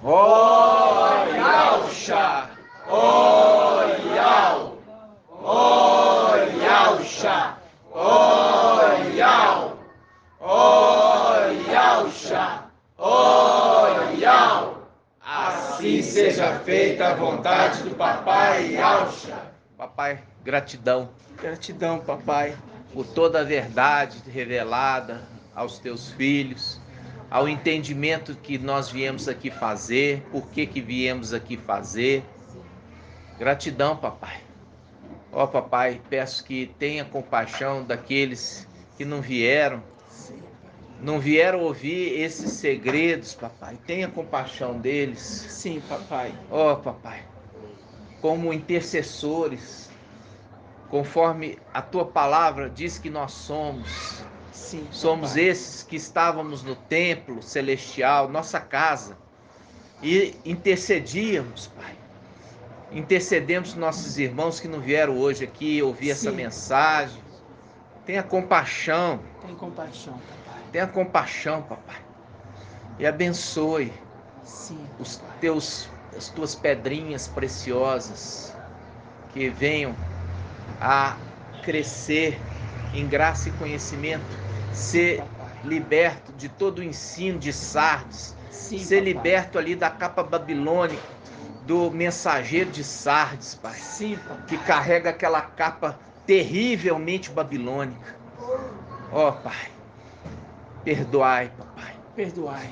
Oyalxa, oyal, oyalxa, oyal, oyalxa, oyal. Assim seja feita a vontade do Papai Yalxa. Papai, gratidão. Gratidão, Papai, por toda a verdade revelada aos teus filhos, ao entendimento que nós viemos aqui fazer, por que viemos aqui fazer. Gratidão, papai. Ó, papai, peço que tenha compaixão daqueles que não vieram ouvir esses segredos, papai. Tenha compaixão deles. Sim, papai. Ó, papai, como intercessores, conforme a tua palavra diz que nós somos. Sim, Somos papai. esses que estávamos no templo celestial, nossa casa, e intercedíamos, Pai. Intercedemos nossos irmãos que não vieram hoje aqui ouvir essa mensagem. Tenha compaixão. Tem compaixão, papai. Tenha compaixão, papai. E abençoe as tuas pedrinhas preciosas que venham a crescer em graça e conhecimento, ser liberto de todo o ensino de Sardes, ser liberto ali da capa babilônica, do mensageiro de Sardes, Pai, que carrega aquela capa terrivelmente babilônica. Ó, Pai, perdoai, papai. Perdoai.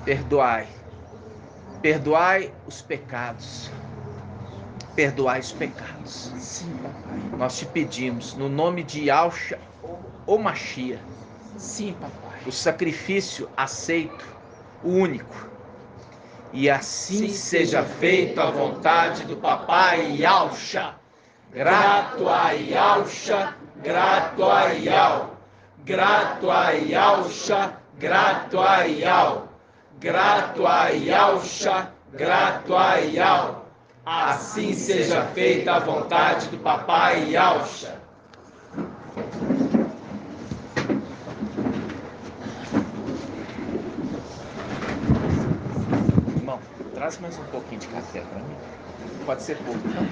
Perdoai. Perdoai os pecados. Perdoai os pecados. Sim, papai. Nós te pedimos, no nome de Yalxa ou Machia. Sim, papai. O sacrifício aceito, o único. E assim seja feito a vontade do Papai Yalxa. Grato a Yalxa, grato a Yal. Grato a Yalxa, grato a Yal. Grato a Yalxa, grato a Yal. Assim seja feita a vontade do Papai Yalxa. Irmão, traz mais um pouquinho de café para mim. Pode ser pouco, não?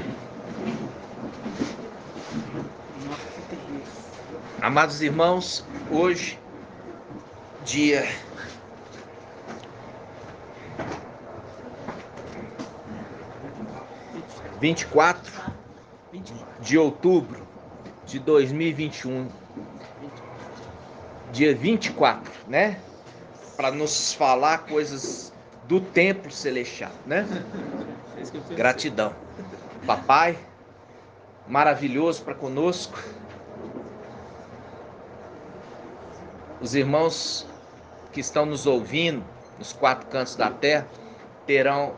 Amados irmãos, hoje, dia 24 de outubro de 2021, dia 24, né? Para nos falar coisas do templo celestial, né? Gratidão. Papai, maravilhoso para conosco. Os irmãos que estão nos ouvindo nos quatro cantos da terra terão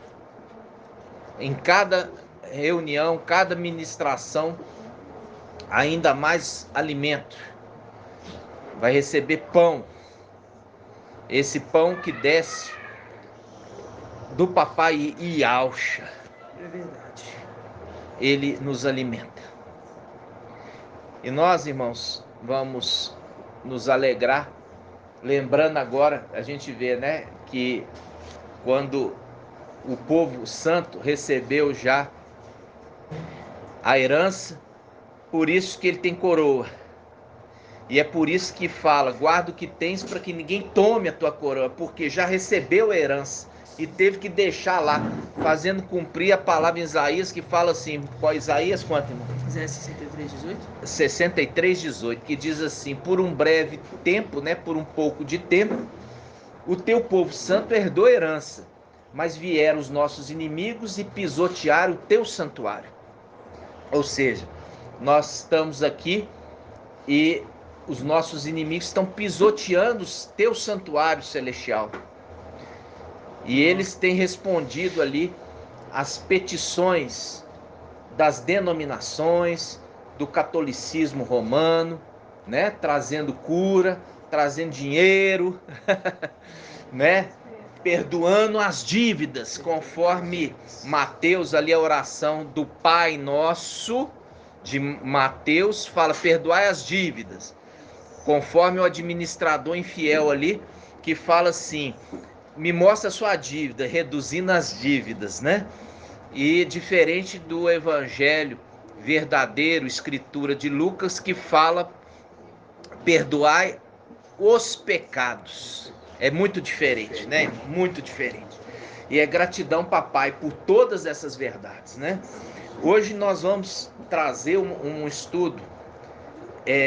em cada reunião, cada ministração, ainda mais alimento. Vai receber pão. Esse pão que desce do Papai Yalxa. É verdade. Ele nos alimenta. E nós, irmãos, vamos nos alegrar. Lembrando agora, a gente vê, né, que quando o povo santo recebeu já a herança, por isso que ele tem coroa. E é por isso que fala, guarda o que tens para que ninguém tome a tua coroa, porque já recebeu a herança e teve que deixar lá, fazendo cumprir a palavra em Isaías, que fala assim, qual Isaías quanto, irmão? Isaías 63:18? 63:18, que diz assim, por um breve tempo, né, por um pouco de tempo, o teu povo santo herdou a herança, mas vieram os nossos inimigos e pisotearam o teu santuário. Ou seja, nós estamos aqui e os nossos inimigos estão pisoteando o teu santuário celestial. E eles têm respondido ali às petições das denominações, do catolicismo romano, né? Trazendo cura, trazendo dinheiro, né? Perdoando as dívidas, conforme Mateus, ali a oração do Pai Nosso, de Mateus, fala, perdoai as dívidas. Conforme o administrador infiel ali, que fala assim, me mostra a sua dívida, reduzindo as dívidas, né? E diferente do evangelho verdadeiro, escritura de Lucas, que fala perdoai os pecados. É muito diferente, né? Muito diferente. E é gratidão, papai, por todas essas verdades, né? Hoje nós vamos trazer um estudo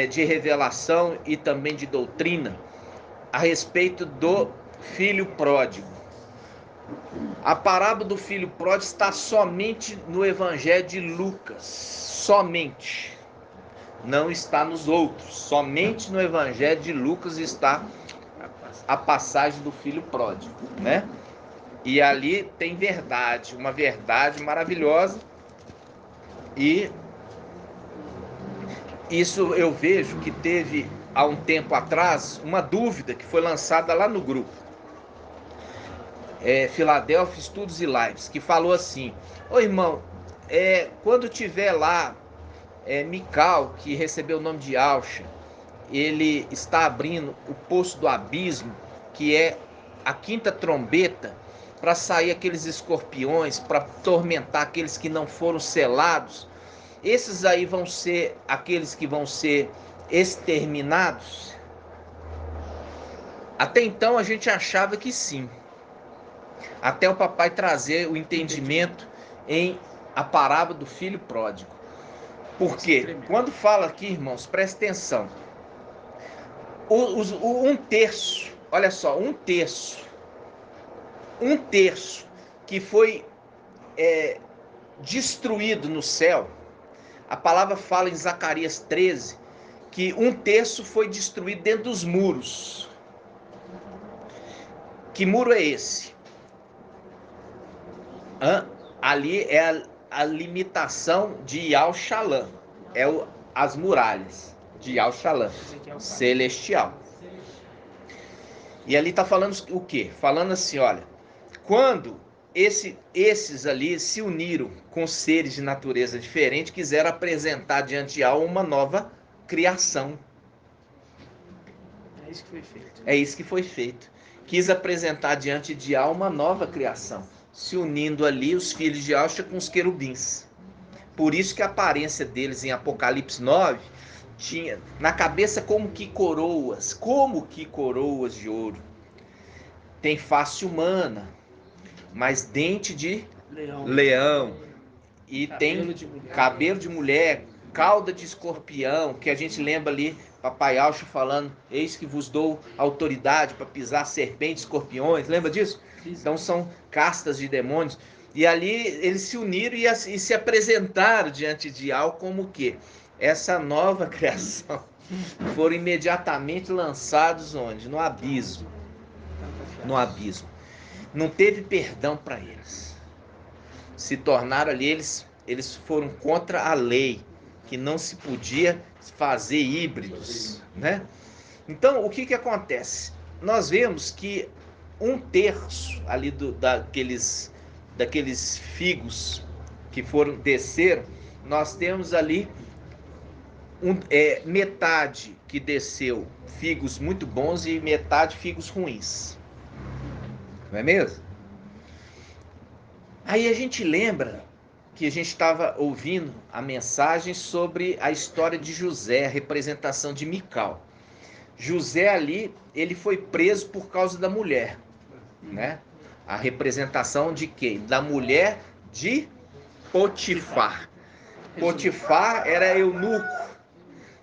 de revelação e também de doutrina a respeito do filho pródigo. A parábola do filho pródigo está somente no evangelho de Lucas, somente. Não está nos outros, somente no evangelho de Lucas está a passagem do filho pródigo, né? E ali tem verdade, uma verdade maravilhosa. E isso eu vejo que teve há um tempo atrás uma dúvida que foi lançada lá no grupo Filadélfia Estudos e Lives, que falou assim: ô irmão, quando tiver lá Mical, que recebeu o nome de Alcha, ele está abrindo o poço do abismo, que é a quinta trombeta, para sair aqueles escorpiões, para tormentar aqueles que não foram selados. Esses aí vão ser aqueles que vão ser exterminados? Até então a gente achava que sim. Até o papai trazer o entendimento em a parábola do filho pródigo. Porque quando fala aqui, irmãos, presta atenção. Um terço, olha só, um terço que foi destruído no céu. A palavra fala em Zacarias 13 que um terço foi destruído dentro dos muros. Que muro é esse? Ali é a limitação de Yal-Shalom. As muralhas de Yal-Shalom, celestial. E ali está falando o quê? Falando assim, olha, quando esses ali se uniram com seres de natureza diferente, quiseram apresentar diante de Yal uma nova criação. É isso que foi feito. É isso que foi feito. Quis apresentar diante de Yal uma nova criação, se unindo ali os filhos de Alcha com os querubins. Por isso que a aparência deles em Apocalipse 9 tinha na cabeça como que coroas de ouro. Tem face humana, mas dente de leão. E tem cabelo de mulher, cauda de escorpião, que a gente lembra ali, Papai Alcho falando, eis que vos dou autoridade para pisar serpentes, escorpiões, lembra disso? Então são castas de demônios. E ali eles se uniram e se apresentaram diante de Al como o quê? Essa nova criação. Foram imediatamente lançados onde? No abismo. No abismo. Não teve perdão para eles. Se tornaram ali, eles foram contra a lei, que não se podia fazer híbridos, né? Então, o que acontece? Nós vemos que um terço ali daqueles figos que desceram, nós temos ali metade que desceu figos muito bons e metade figos ruins. Não é mesmo? Aí a gente lembra que a gente estava ouvindo a mensagem sobre a história de José, a representação de Mical. José ali, ele foi preso por causa da mulher, né? A representação de quem? Da mulher de Potifar. Potifar era eunuco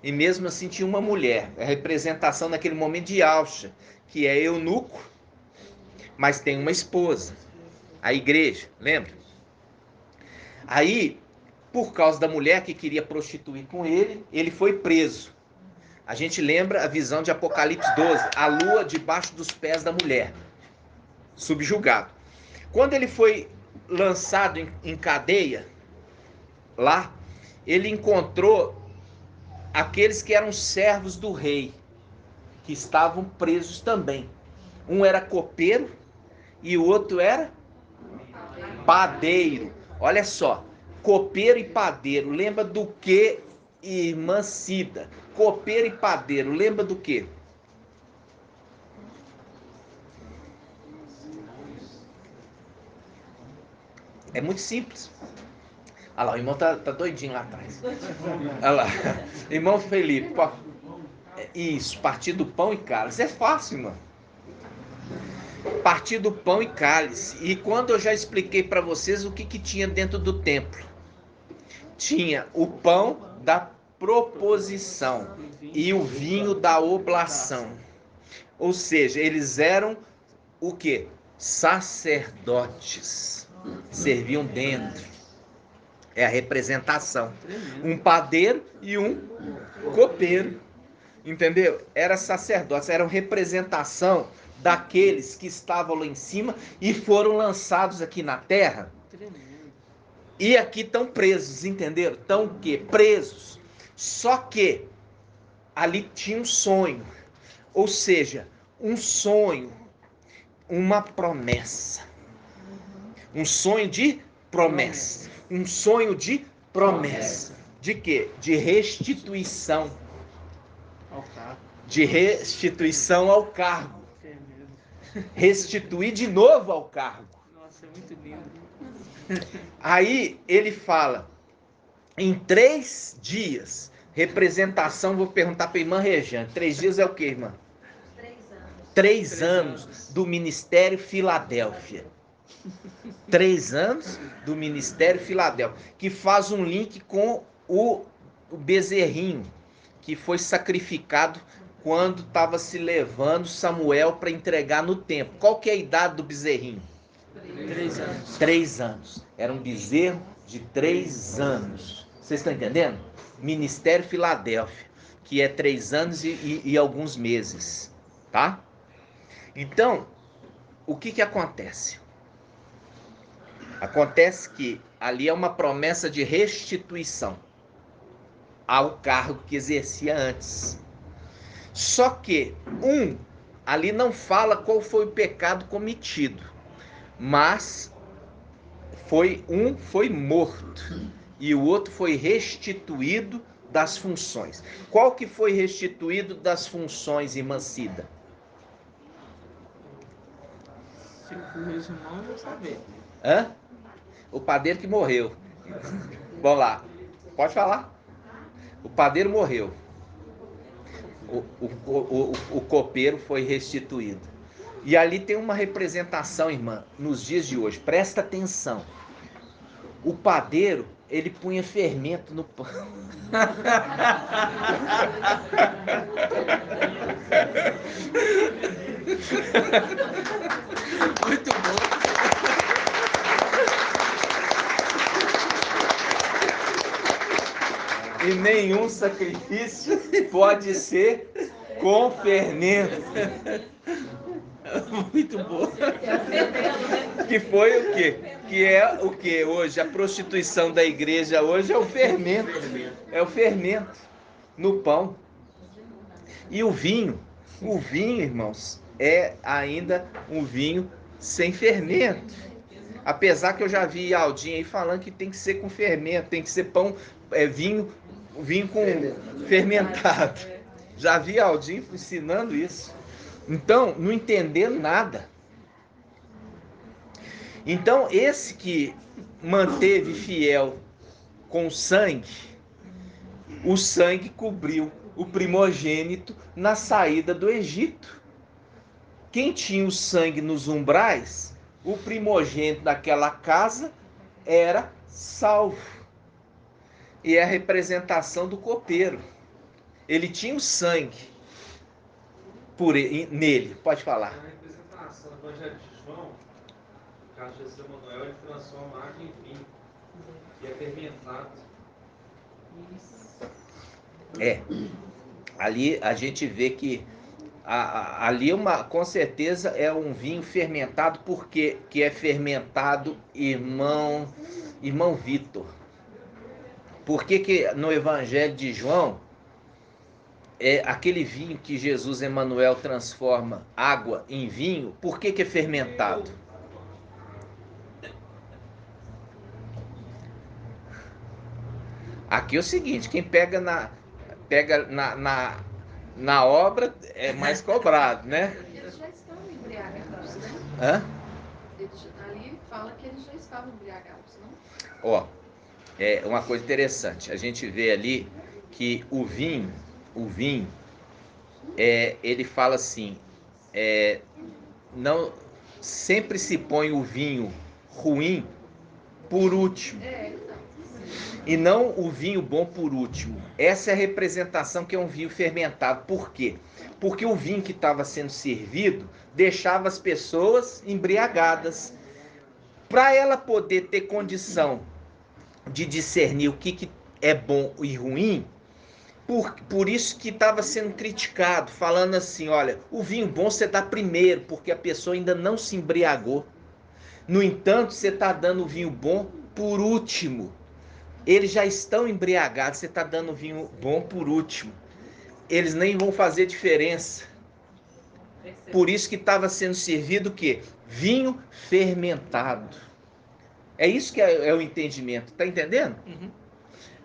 e mesmo assim tinha uma mulher. A representação naquele momento de Alcha, que é eunuco, mas tem uma esposa. A igreja, lembra? Aí, por causa da mulher que queria prostituir com ele, ele foi preso. A gente lembra a visão de Apocalipse 12, a lua debaixo dos pés da mulher, subjugado. Quando ele foi lançado em cadeia, lá, ele encontrou aqueles que eram servos do rei, que estavam presos também. Um era copeiro e o outro era padeiro. Olha só, copeiro e padeiro, lembra do que, irmã Cida? Copeiro e padeiro, lembra do que? É muito simples. Olha lá, o irmão tá doidinho lá atrás. Olha lá. Irmão Felipe, isso, partir do pão e cálice. É fácil, mano. Partir do pão e cálice. E quando eu já expliquei para vocês o que tinha dentro do templo. Tinha o pão da proposição e o vinho da oblação. Ou seja, eles eram o quê? Sacerdotes. Serviam dentro. É a representação. Um padeiro e um copeiro. Entendeu? Era sacerdotes, eram representação daqueles que estavam lá em cima e foram lançados aqui na terra. E aqui estão presos, entenderam? Estão o quê? Presos. Só que ali tinha um sonho. Ou seja, um sonho, uma promessa. Um sonho de promessa. Um sonho de promessa. De quê? De restituição. De restituição ao cargo. Restituir de novo ao cargo. Nossa, é muito lindo. Aí ele fala, em 3 dias, representação, vou perguntar para a irmã Rejane, 3 dias é o que, irmã? 3 anos do Ministério Filadélfia. 3 anos do Ministério Filadélfia, que faz um link com o bezerrinho, que foi sacrificado quando estava se levando Samuel para entregar no templo. Qual que é a idade do bezerrinho? 3 anos. 3 anos. Era um bezerro de 3 anos. Vocês estão entendendo? Ministério Filadélfia, que é 3 anos e alguns meses. Tá? Então, o que acontece? Acontece que ali é uma promessa de restituição ao cargo que exercia antes. Só que ali não fala qual foi o pecado cometido, mas foi morto e o outro foi restituído das funções. Qual que foi restituído das funções, irmã Cida? Se for resumar, eu vou saber. Hã? O padeiro que morreu. Vamos lá. Pode falar. O padeiro morreu. O copeiro foi restituído. E ali tem uma representação, irmã, nos dias de hoje. Presta atenção. O padeiro, ele punha fermento no pão. Muito bom. E nenhum sacrifício pode ser com fermento. Muito bom. Que foi o quê? Que é o que hoje? A prostituição da igreja hoje é o fermento. É o fermento no pão. E o vinho, irmãos, é ainda um vinho sem fermento. Apesar que eu já vi Aldinho aí falando que tem que ser com fermento, tem que ser pão, vinho com fermentado. Já vi Aldinho ensinando isso. Então, não entendendo nada. Então, esse que manteve fiel com sangue, o sangue cobriu o primogênito na saída do Egito. Quem tinha o sangue nos umbrais, o primogênito daquela casa era salvo. E é a representação do copeiro. Ele tinha o sangue nele. Pode falar. Na representação do Evangelho de João, no caso de Jesus Emanuel, ele transforma água em vinho, que é fermentado. Ali a gente vê que ali com certeza é um vinho fermentado, porque que é fermentado, irmão Vitor. Por que no Evangelho de João é aquele vinho que Jesus Emanuel transforma água em vinho? Por que é fermentado? Aqui é o seguinte, quem pega na obra é mais cobrado, né? Eles já estão embriagados, né? Hã? Ali Fala que eles já estavam embriagados, não? Ó, é uma coisa interessante. A gente vê ali que o vinho, ele fala assim, não sempre se põe o vinho ruim por último. E não o vinho bom por último. Essa é a representação que é um vinho fermentado. Por quê? Porque o vinho que estava sendo servido deixava as pessoas embriagadas. Para ela poder ter condição de discernir o que é bom e ruim, por isso que estava sendo criticado, falando assim, olha, o vinho bom você dá primeiro, porque a pessoa ainda não se embriagou. No entanto, você está dando o vinho bom por último. Eles já estão embriagados, você está dando vinho bom por último. Eles nem vão fazer diferença. Por isso que estava sendo servido o quê? Vinho fermentado. É isso que é o entendimento, tá entendendo? Uhum.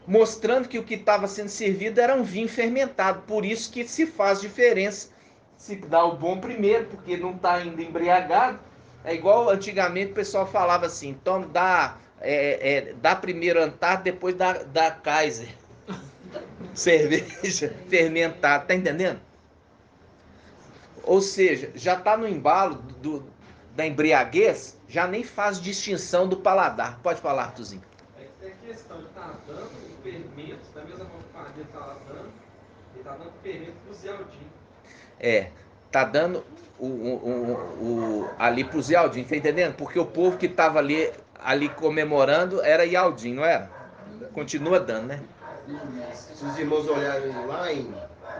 Mostrando que o que estava sendo servido era um vinho fermentado. Por isso que se faz diferença. Se dá o bom primeiro, porque não está ainda embriagado. É igual antigamente o pessoal falava assim, então dá primeiro Antártida, depois dá Kaiser. Cerveja fermentada, tá entendendo? Ou seja, já está no embalo da embriaguez, já nem faz distinção do paladar. Pode falar, Artuzinho. É questão de estar dando o fermento, da mesma forma que o padeiro está dando, ele está dando fermento para o Zé Aldinho. Tá dando ali pro Zé Aldinho, tá entendendo? Porque o povo que estava ali comemorando era Yaldinho, não era? Continua dando, né? Se os irmãos olharem lá em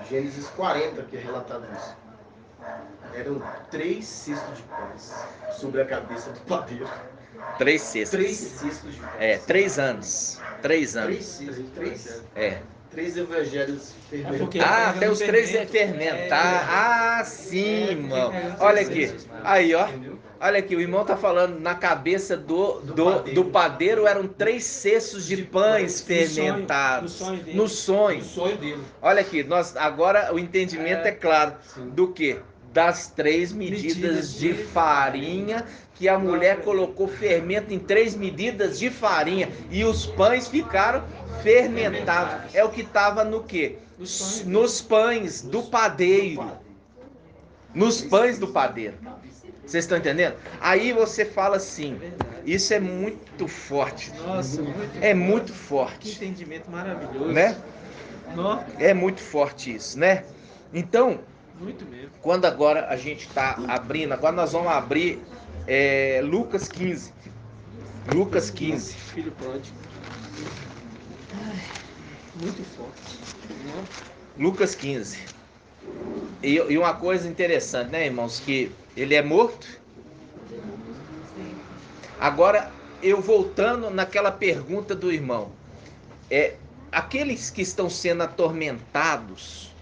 Gênesis 40, que é relatado isso, eram 3 cestos de pães sobre a cabeça do padeiro. 3 cestos. 3 cestos de pães. 3 anos. 3 anos. 3 evangelhos fermentados. Até os 3 é fermentar. Sim, irmão. Olha aqui. Aí, ó. Olha aqui, o irmão tá falando, na cabeça do padeiro eram 3 cestos de pães fermentados. No sonho. O sonho dele. Olha aqui, agora o entendimento é claro. Do que? Das 3 medidas de farinha, que a mulher colocou fermento em 3 medidas de farinha. E os pães ficaram fermentados. É o que estava no quê? Nos pães do padeiro. Nos pães do padeiro. Vocês estão entendendo? Aí você fala assim, isso é muito forte. Nossa, é muito Que forte. entendimento maravilhoso. Né? Nó, É muito forte isso, né? Então, muito mesmo. quando agora a gente está abrindo, agora nós vamos abrir Lucas 15. Lucas 15. Filho pródigo. Muito forte. Nó. Lucas 15. E uma coisa interessante, né, irmãos? Que ele é morto. Agora, eu voltando naquela pergunta do irmão. Aqueles que estão sendo atormentados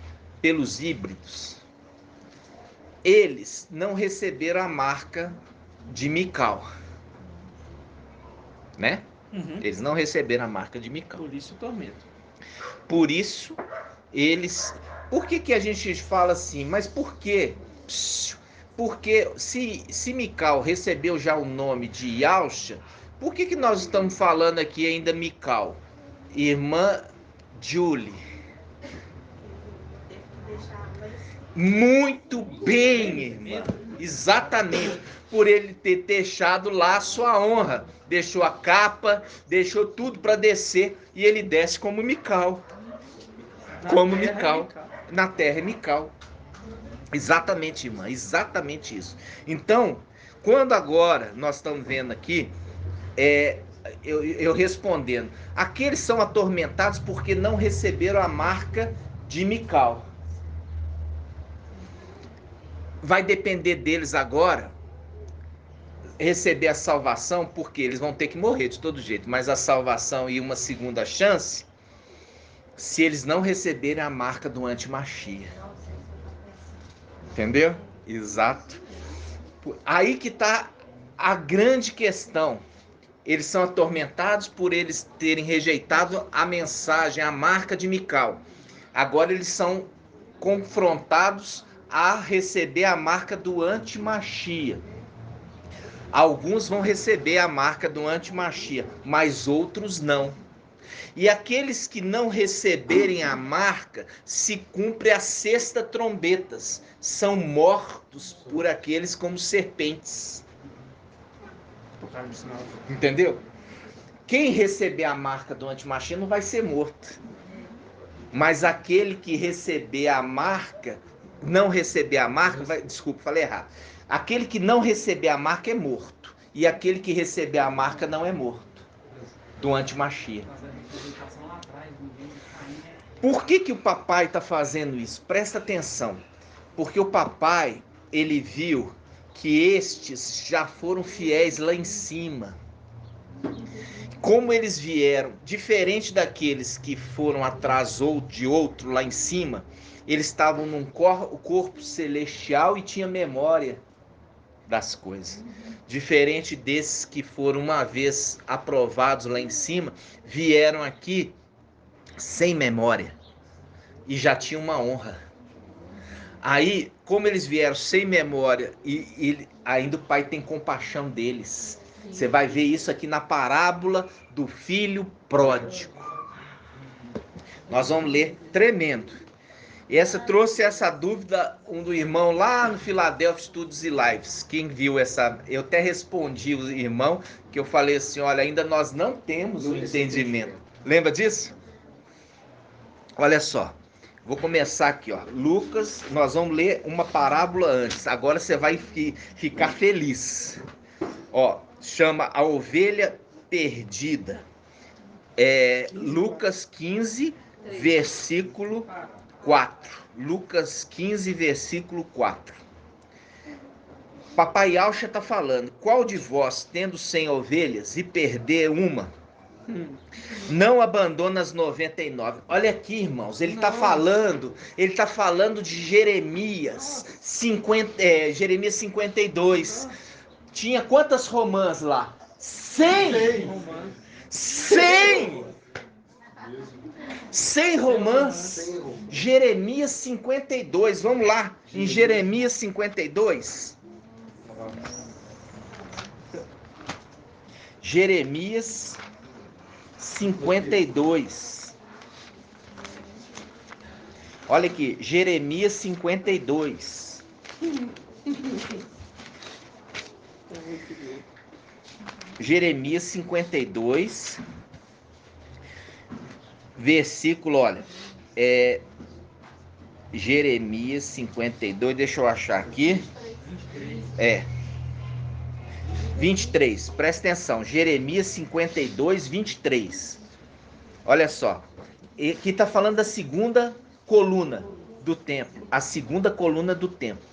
pelos híbridos, eles não receberam a marca de Mical. Né? Uhum. Eles não receberam a marca de Mical. Por isso o tormento. Por isso, eles... Por que a gente fala assim? Mas por quê? Porque se Mical recebeu já o nome de Yalcha, por que nós estamos falando aqui ainda Mical? Irmã Julie. Muito bem, irmã. Exatamente. Por ele ter deixado lá a sua honra. Deixou a capa, deixou tudo para descer. E ele desce como Mical. Como Mical. Na terra é Mical. Exatamente, irmã. Exatamente isso. Então, quando agora nós estamos vendo aqui, eu respondendo, aqueles são atormentados porque não receberam a marca de Mical. Vai depender deles agora receber a salvação, porque eles vão ter que morrer de todo jeito, mas a salvação e uma segunda chance, se eles não receberem a marca do anti-Machia. Entendeu? Exato. Aí que está a grande questão. Eles são atormentados por eles terem rejeitado a mensagem, a marca de Mical. Agora eles são confrontados a receber a marca do anti-Machia. Alguns vão receber a marca do antimachia, mas outros não. E aqueles que não receberem a marca, se cumpre a sexta trombetas, são mortos por aqueles como serpentes. Entendeu? Quem receber a marca do antimachia não vai ser morto. Mas aquele que receber a marca, não receber a marca, desculpa, falei errado. Aquele que não receber a marca é morto. E aquele que receber a marca não é morto. Do antimachia. Por que o papai está fazendo isso? Presta atenção. Porque o papai, ele viu que estes já foram fiéis lá em cima. Como eles vieram, diferente daqueles que foram atrás ou de outro lá em cima, eles estavam num corpo celestial e tinha memória das coisas. Diferente desses que foram uma vez aprovados lá em cima, vieram aqui sem memória e já tinham uma honra. Aí, como eles vieram sem memória e ainda o pai tem compaixão deles. Você vai ver isso aqui na parábola do filho pródigo. Nós vamos ler tremendo. Trouxe essa dúvida do irmão lá no Philadelphia Studios e Lives. Quem viu essa, eu até respondi o irmão, que eu falei assim, olha, ainda nós não temos o entendimento. Lembra disso? Olha só. Vou começar aqui, ó. Lucas, nós vamos ler uma parábola antes. Agora você vai ficar feliz. Ó, chama a ovelha perdida. Lucas 15, versículo 4. Lucas 15, versículo 4. Papai Alcha está falando, qual de vós, tendo 100 ovelhas e perder uma, não abandona as 99? Olha aqui, irmãos, ele está falando de Jeremias 52. Tinha quantas romãs lá? 100! 100 romãs. Jeremias 52. Vamos lá, em Jeremias 52. Jeremias 52. Olha aqui, Jeremias 52. Jeremias 52, versículo, olha, Jeremias 52, deixa eu achar aqui, 23, presta atenção, Jeremias 52, 23, olha só, aqui está falando da segunda coluna do templo, a segunda coluna do templo,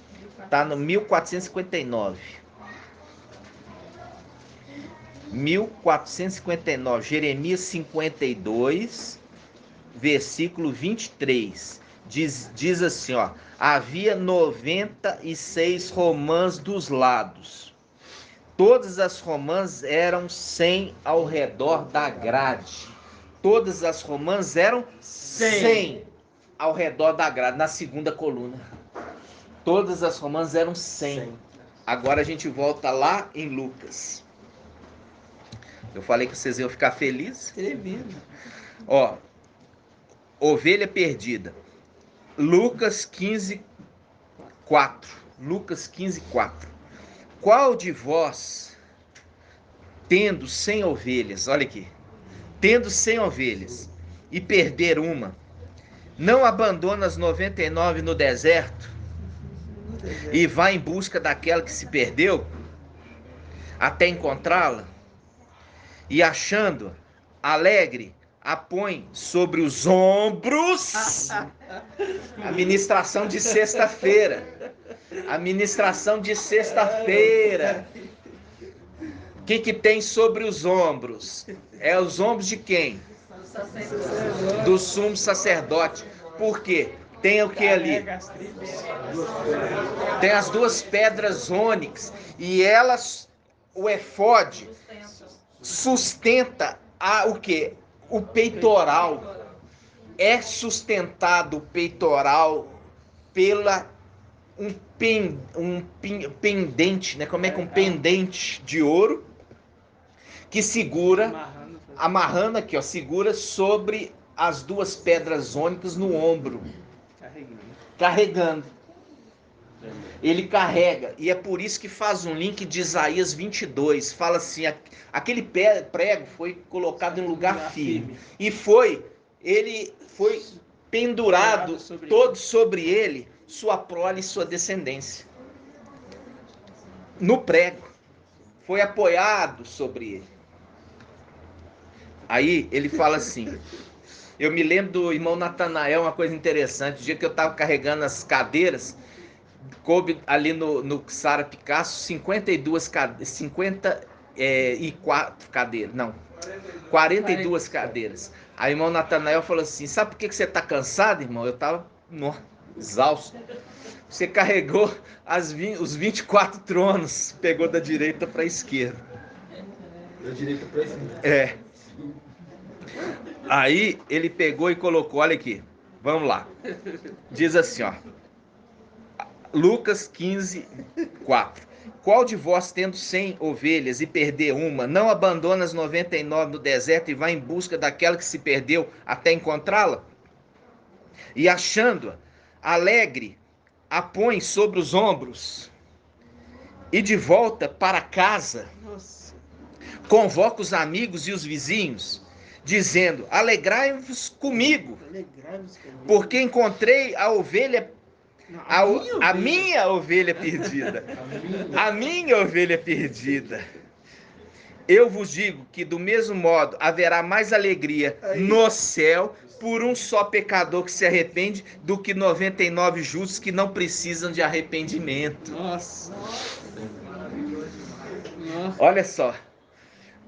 está no 1459, 1459, Jeremias 52, versículo 23, diz assim, ó, havia 96 romãs dos lados, todas as romãs eram 100 ao redor da grade, todas as romãs eram 100 ao redor da grade, na segunda coluna, todas as romãs eram 100. Agora a gente volta lá em Lucas. Eu falei que vocês iam ficar felizes. Tremendo. Ó, ovelha perdida. Lucas 15, 4. Lucas 15, 4. Qual de vós, tendo 100 ovelhas, olha aqui, tendo 100 ovelhas e perder uma, não abandona as 99 no deserto e vai em busca daquela que se perdeu até encontrá-la? E achando, alegre, a põe sobre os ombros. A ministração de sexta-feira. A ministração de sexta-feira. O que tem sobre os ombros? É os ombros de quem? Do sumo sacerdote. Por quê? Tem o que ali? Tem as duas pedras ônix. E elas, o efode, sustenta o quê? O peitoral. É sustentado o peitoral pendente, né? Como é que um pendente de ouro que segura, amarrando aqui, ó, segura sobre as duas pedras ônicas no ombro, carregando. Ele carrega, e é por isso que faz um link de Isaías 22, fala assim, aquele prego foi colocado em lugar firme, e ele foi pendurado todo sobre ele, sua prole e sua descendência. No prego, foi apoiado sobre ele. Aí ele fala assim, eu me lembro do irmão Natanael, uma coisa interessante, o dia que eu estava carregando as cadeiras, coube ali no Sara Picasso 52 cadeiras, 54 cadeiras, não, 42 cadeiras. Aí o irmão Natanael falou assim, sabe por que você está cansado, irmão? Eu estava exausto. Você carregou os 24 tronos, pegou da direita para a esquerda. Da direita para a esquerda. É. Aí ele pegou e colocou, olha aqui, vamos lá. Diz assim, ó. Lucas 15, 4. Qual de vós, tendo 100 ovelhas e perder uma, não abandona as 99 no deserto e vai em busca daquela que se perdeu até encontrá-la? E achando-a, alegre, a põe sobre os ombros e de volta para casa, convoca os amigos e os vizinhos, dizendo, alegrai-vos comigo, porque encontrei a ovelha a minha ovelha perdida. A minha ovelha perdida. Eu vos digo que do mesmo modo haverá mais alegria no céu por um só pecador que se arrepende do que 99 justos que não precisam de arrependimento. Nossa. Olha só.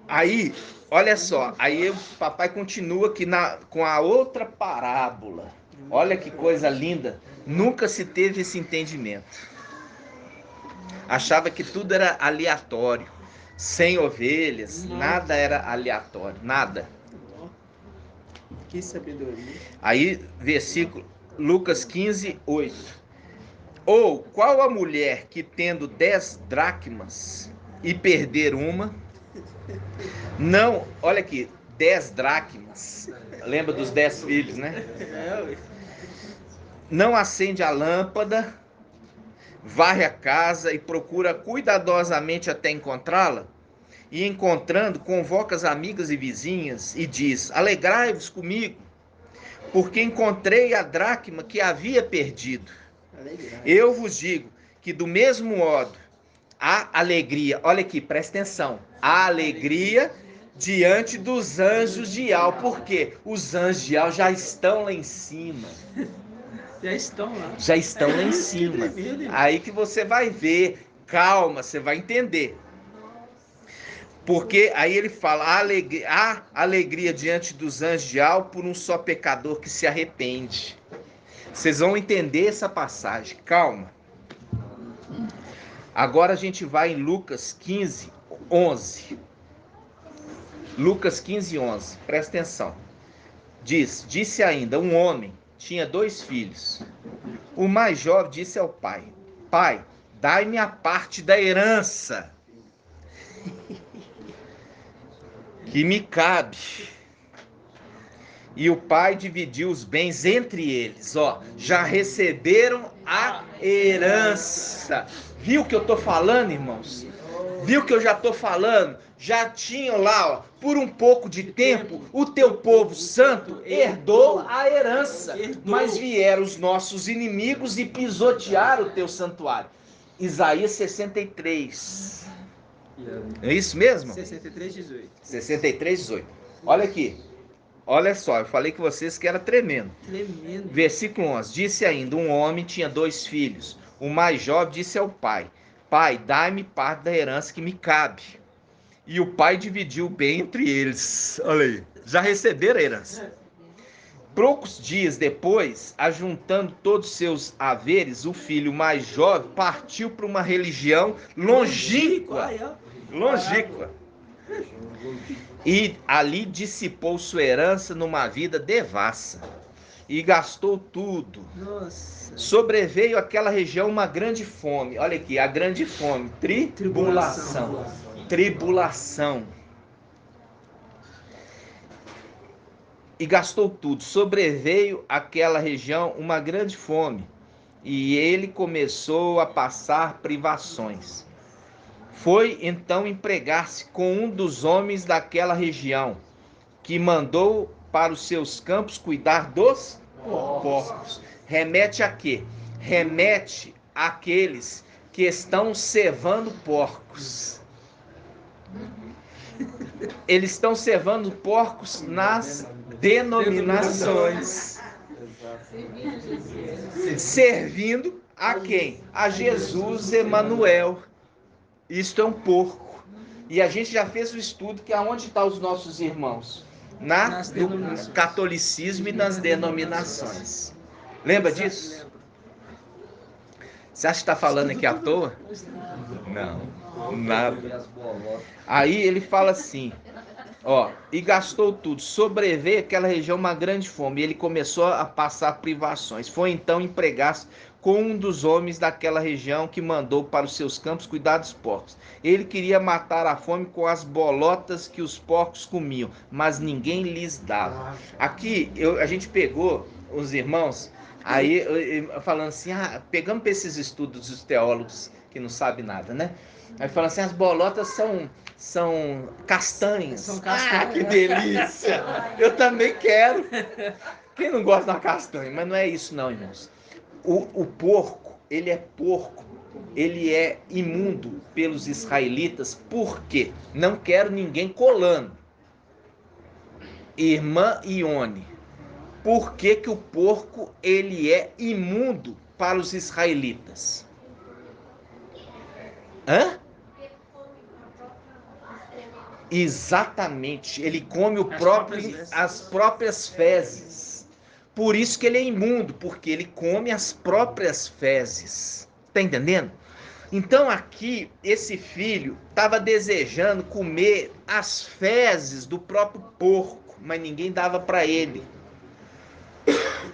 Aí, olha só. Aí o papai continua aqui com a outra parábola. Olha que coisa linda. Nunca se teve esse entendimento. Achava que tudo era aleatório. Sem ovelhas, nada era aleatório, nada. Que sabedoria. Aí, versículo, Lucas 15, 8. Ou, qual a mulher que tendo 10 dracmas e perder uma, não, olha aqui, 10 dracmas, lembra dos 10 filhos, né? Não acende a lâmpada, varre a casa e procura cuidadosamente até encontrá-la, e encontrando, convoca as amigas e vizinhas e diz, alegrai-vos comigo, porque encontrei a dracma que havia perdido. Eu vos digo que do mesmo modo, a alegria, olha aqui, presta atenção, a alegria diante dos anjos de Al, porque os anjos de Al já estão lá em cima. Já estão lá. Já estão lá em cima. Aí que você vai ver, calma, você vai entender. Porque aí ele fala, a alegria diante dos anjos de Al por um só pecador que se arrepende. Vocês vão entender essa passagem, calma. Agora a gente vai em Lucas 15, 11. Lucas 15, 11, presta atenção. Disse ainda, um homem tinha 2 filhos. O mais jovem disse ao pai, pai, dai-me a parte da herança que me cabe. E o pai dividiu os bens entre eles. Ó, já receberam a herança. Viu o que eu tô falando, irmãos? Viu o que eu já tô falando? Já tinham lá, ó, por um pouco de tempo, o teu povo santo herdou a herança. Mas vieram os nossos inimigos e pisotearam o teu santuário. Isaías 63. É isso mesmo? 63, 18. 63, 18. Olha aqui. Olha só, eu falei que vocês que era tremendo. Tremendo. Versículo 11. Disse ainda, um homem tinha 2 filhos. O mais jovem disse ao pai, pai, dai-me parte da herança que me cabe. E o pai dividiu o bem entre eles. Olha aí. Já receberam a herança. Poucos dias depois, ajuntando todos seus haveres, o filho mais jovem partiu para uma religião longínqua. Longínqua. E ali dissipou sua herança numa vida devassa. E gastou tudo. Nossa. Sobreveio àquela região uma grande fome. Olha aqui, a grande fome. Tribulação. Tribulação. E gastou tudo. Sobreveio àquela região uma grande fome. E ele começou a passar privações. Foi então empregar-se com um dos homens daquela região, que mandou para os seus campos cuidar dos porcos. Remete a quê? Remete àqueles que estão cevando porcos. Eles estão cevando porcos nas denominações. Servindo a quem? A Jesus Emanuel. Isto é um porco. E a gente já fez o estudo que aonde estão os nossos irmãos? No catolicismo e nas denominações. Lembra disso? Você acha que está falando aqui à toa? Não, nada. Aí ele fala assim, ó, e gastou tudo, sobreveio àquela região uma grande fome, e ele começou a passar privações. Foi então empregar-se com um dos homens daquela região, que mandou para os seus campos cuidar dos porcos. Ele queria matar a fome com as bolotas que os porcos comiam, mas ninguém lhes dava. Aqui a gente pegou os irmãos, aí falando assim, pegamos para esses estudos dos teólogos que não sabem nada, né? Aí falando assim, as bolotas são castanhas. São castanhas. Que delícia! Eu também quero. Quem não gosta de uma castanha? Mas não é isso não, irmãos. O porco, ele é porco. Ele é imundo pelos israelitas. Por quê? Não quero ninguém colando. Irmã Ione, por que que o porco ele é imundo para os israelitas? Hã? Exatamente, ele come as próprias fezes. Por isso que ele é imundo, porque ele come as próprias fezes. Tá entendendo? Então aqui, esse filho estava desejando comer as fezes do próprio porco, mas ninguém dava para ele.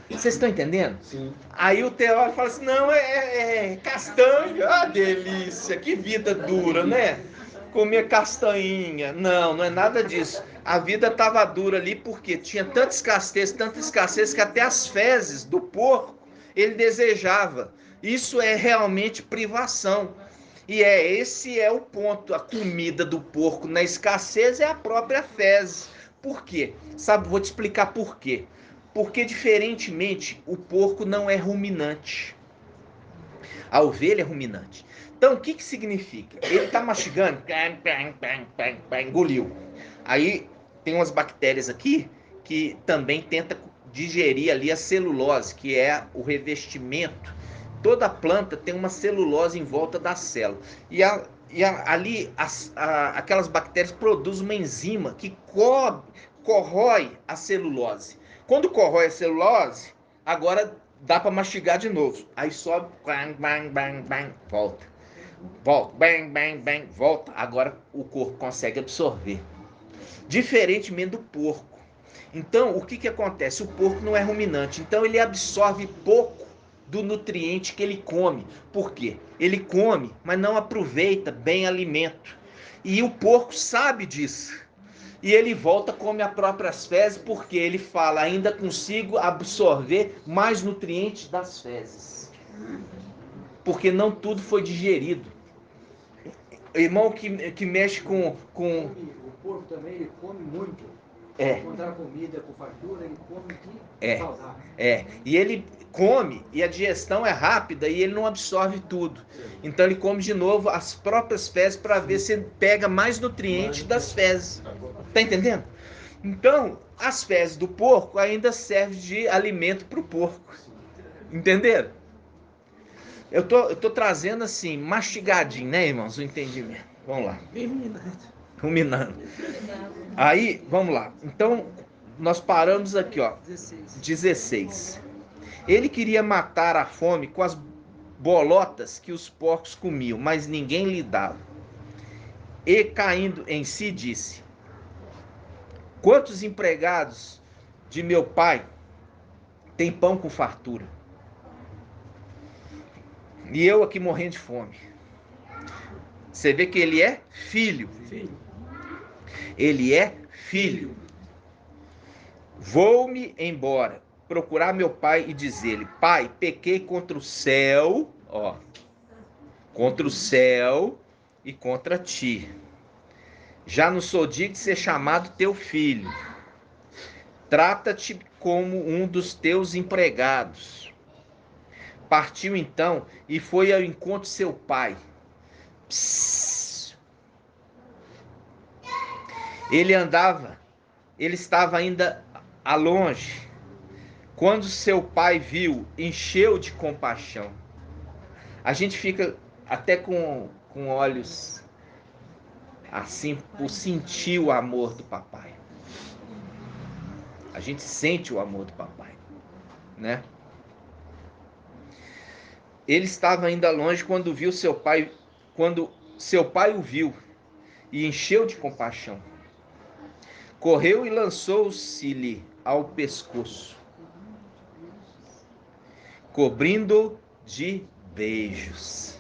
Vocês estão entendendo? Sim. Aí o teólogo fala assim, não, é castanha. Ah, delícia, que vida dura, né? Comer castanhinha. Não, não é nada disso. A vida estava dura ali porque tinha tanta escassez que até as fezes do porco ele desejava. Isso é realmente privação. E esse é o ponto. A comida do porco na escassez é a própria fezes. Por quê? Sabe, vou te explicar por quê. Porque, diferentemente, o porco não é ruminante. A ovelha é ruminante. Então, o que significa? Ele está mastigando, engoliu. Aí, tem umas bactérias aqui que também tenta digerir ali a celulose, que é o revestimento. Toda planta tem uma celulose em volta da célula. Ali, aquelas bactérias produzem uma enzima que corrói a celulose. Quando corrói a celulose, agora dá para mastigar de novo. Aí sobe, bang, bang, bang, bang, volta. Volta, bang, bang, bang, volta. Agora o corpo consegue absorver. Diferentemente do porco. Então, o que acontece? O porco não é ruminante. Então, ele absorve pouco do nutriente que ele come. Por quê? Ele come, mas não aproveita bem alimento. E o porco sabe disso. E ele volta, come as próprias fezes, porque ele fala, ainda consigo absorver mais nutrientes das fezes. Porque não tudo foi digerido. Irmão que mexe com... O porco também, ele come muito. Encontrar comida com fartura, ele come de saudável. E ele come, e a digestão é rápida, e ele não absorve tudo. Então ele come de novo as próprias fezes para ver se ele pega mais nutrientes das fezes. Tá entendendo? Então, as fezes do porco ainda servem de alimento para o porco. Entenderam? Eu tô trazendo assim, mastigadinho, né, irmãos? O entendimento. Vamos lá. Ruminando. Aí, vamos lá. Então, nós paramos aqui, ó. 16. Ele queria matar a fome com as bolotas que os porcos comiam, mas ninguém lhe dava. E caindo em si, disse: quantos empregados de meu pai têm pão com fartura? E eu aqui morrendo de fome. Você vê que ele é filho. Ele é filho. Vou-me embora, procurar meu pai e dizer-lhe: Pai, pequei contra o céu, ó, contra o céu e contra ti. Já não sou digno de ser chamado teu filho. Trata-te como um dos teus empregados. Partiu então e foi ao encontro de seu pai. Psss. Ele estava ainda a longe. Quando seu pai viu, encheu de compaixão. A gente fica até com olhos assim por sentir o amor do papai. A gente sente o amor do papai, né? Ele estava ainda longe quando seu pai o viu e encheu de compaixão. Correu e lançou-se-lhe ao pescoço, cobrindo-o de beijos.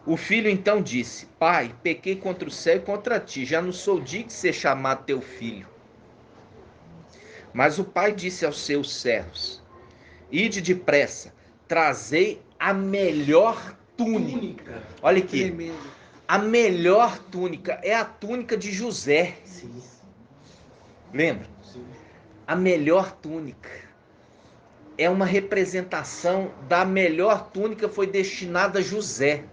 O filho então disse: Pai, pequei contra o céu e contra ti, já não sou digno de ser chamado teu filho. Mas o pai disse aos seus servos: Ide depressa, trazei a melhor túnica. Olha aqui. Tremendo. A melhor túnica é a túnica de José. Sim. Lembra? Sim. A melhor túnica é uma representação da melhor túnica, foi destinada a José.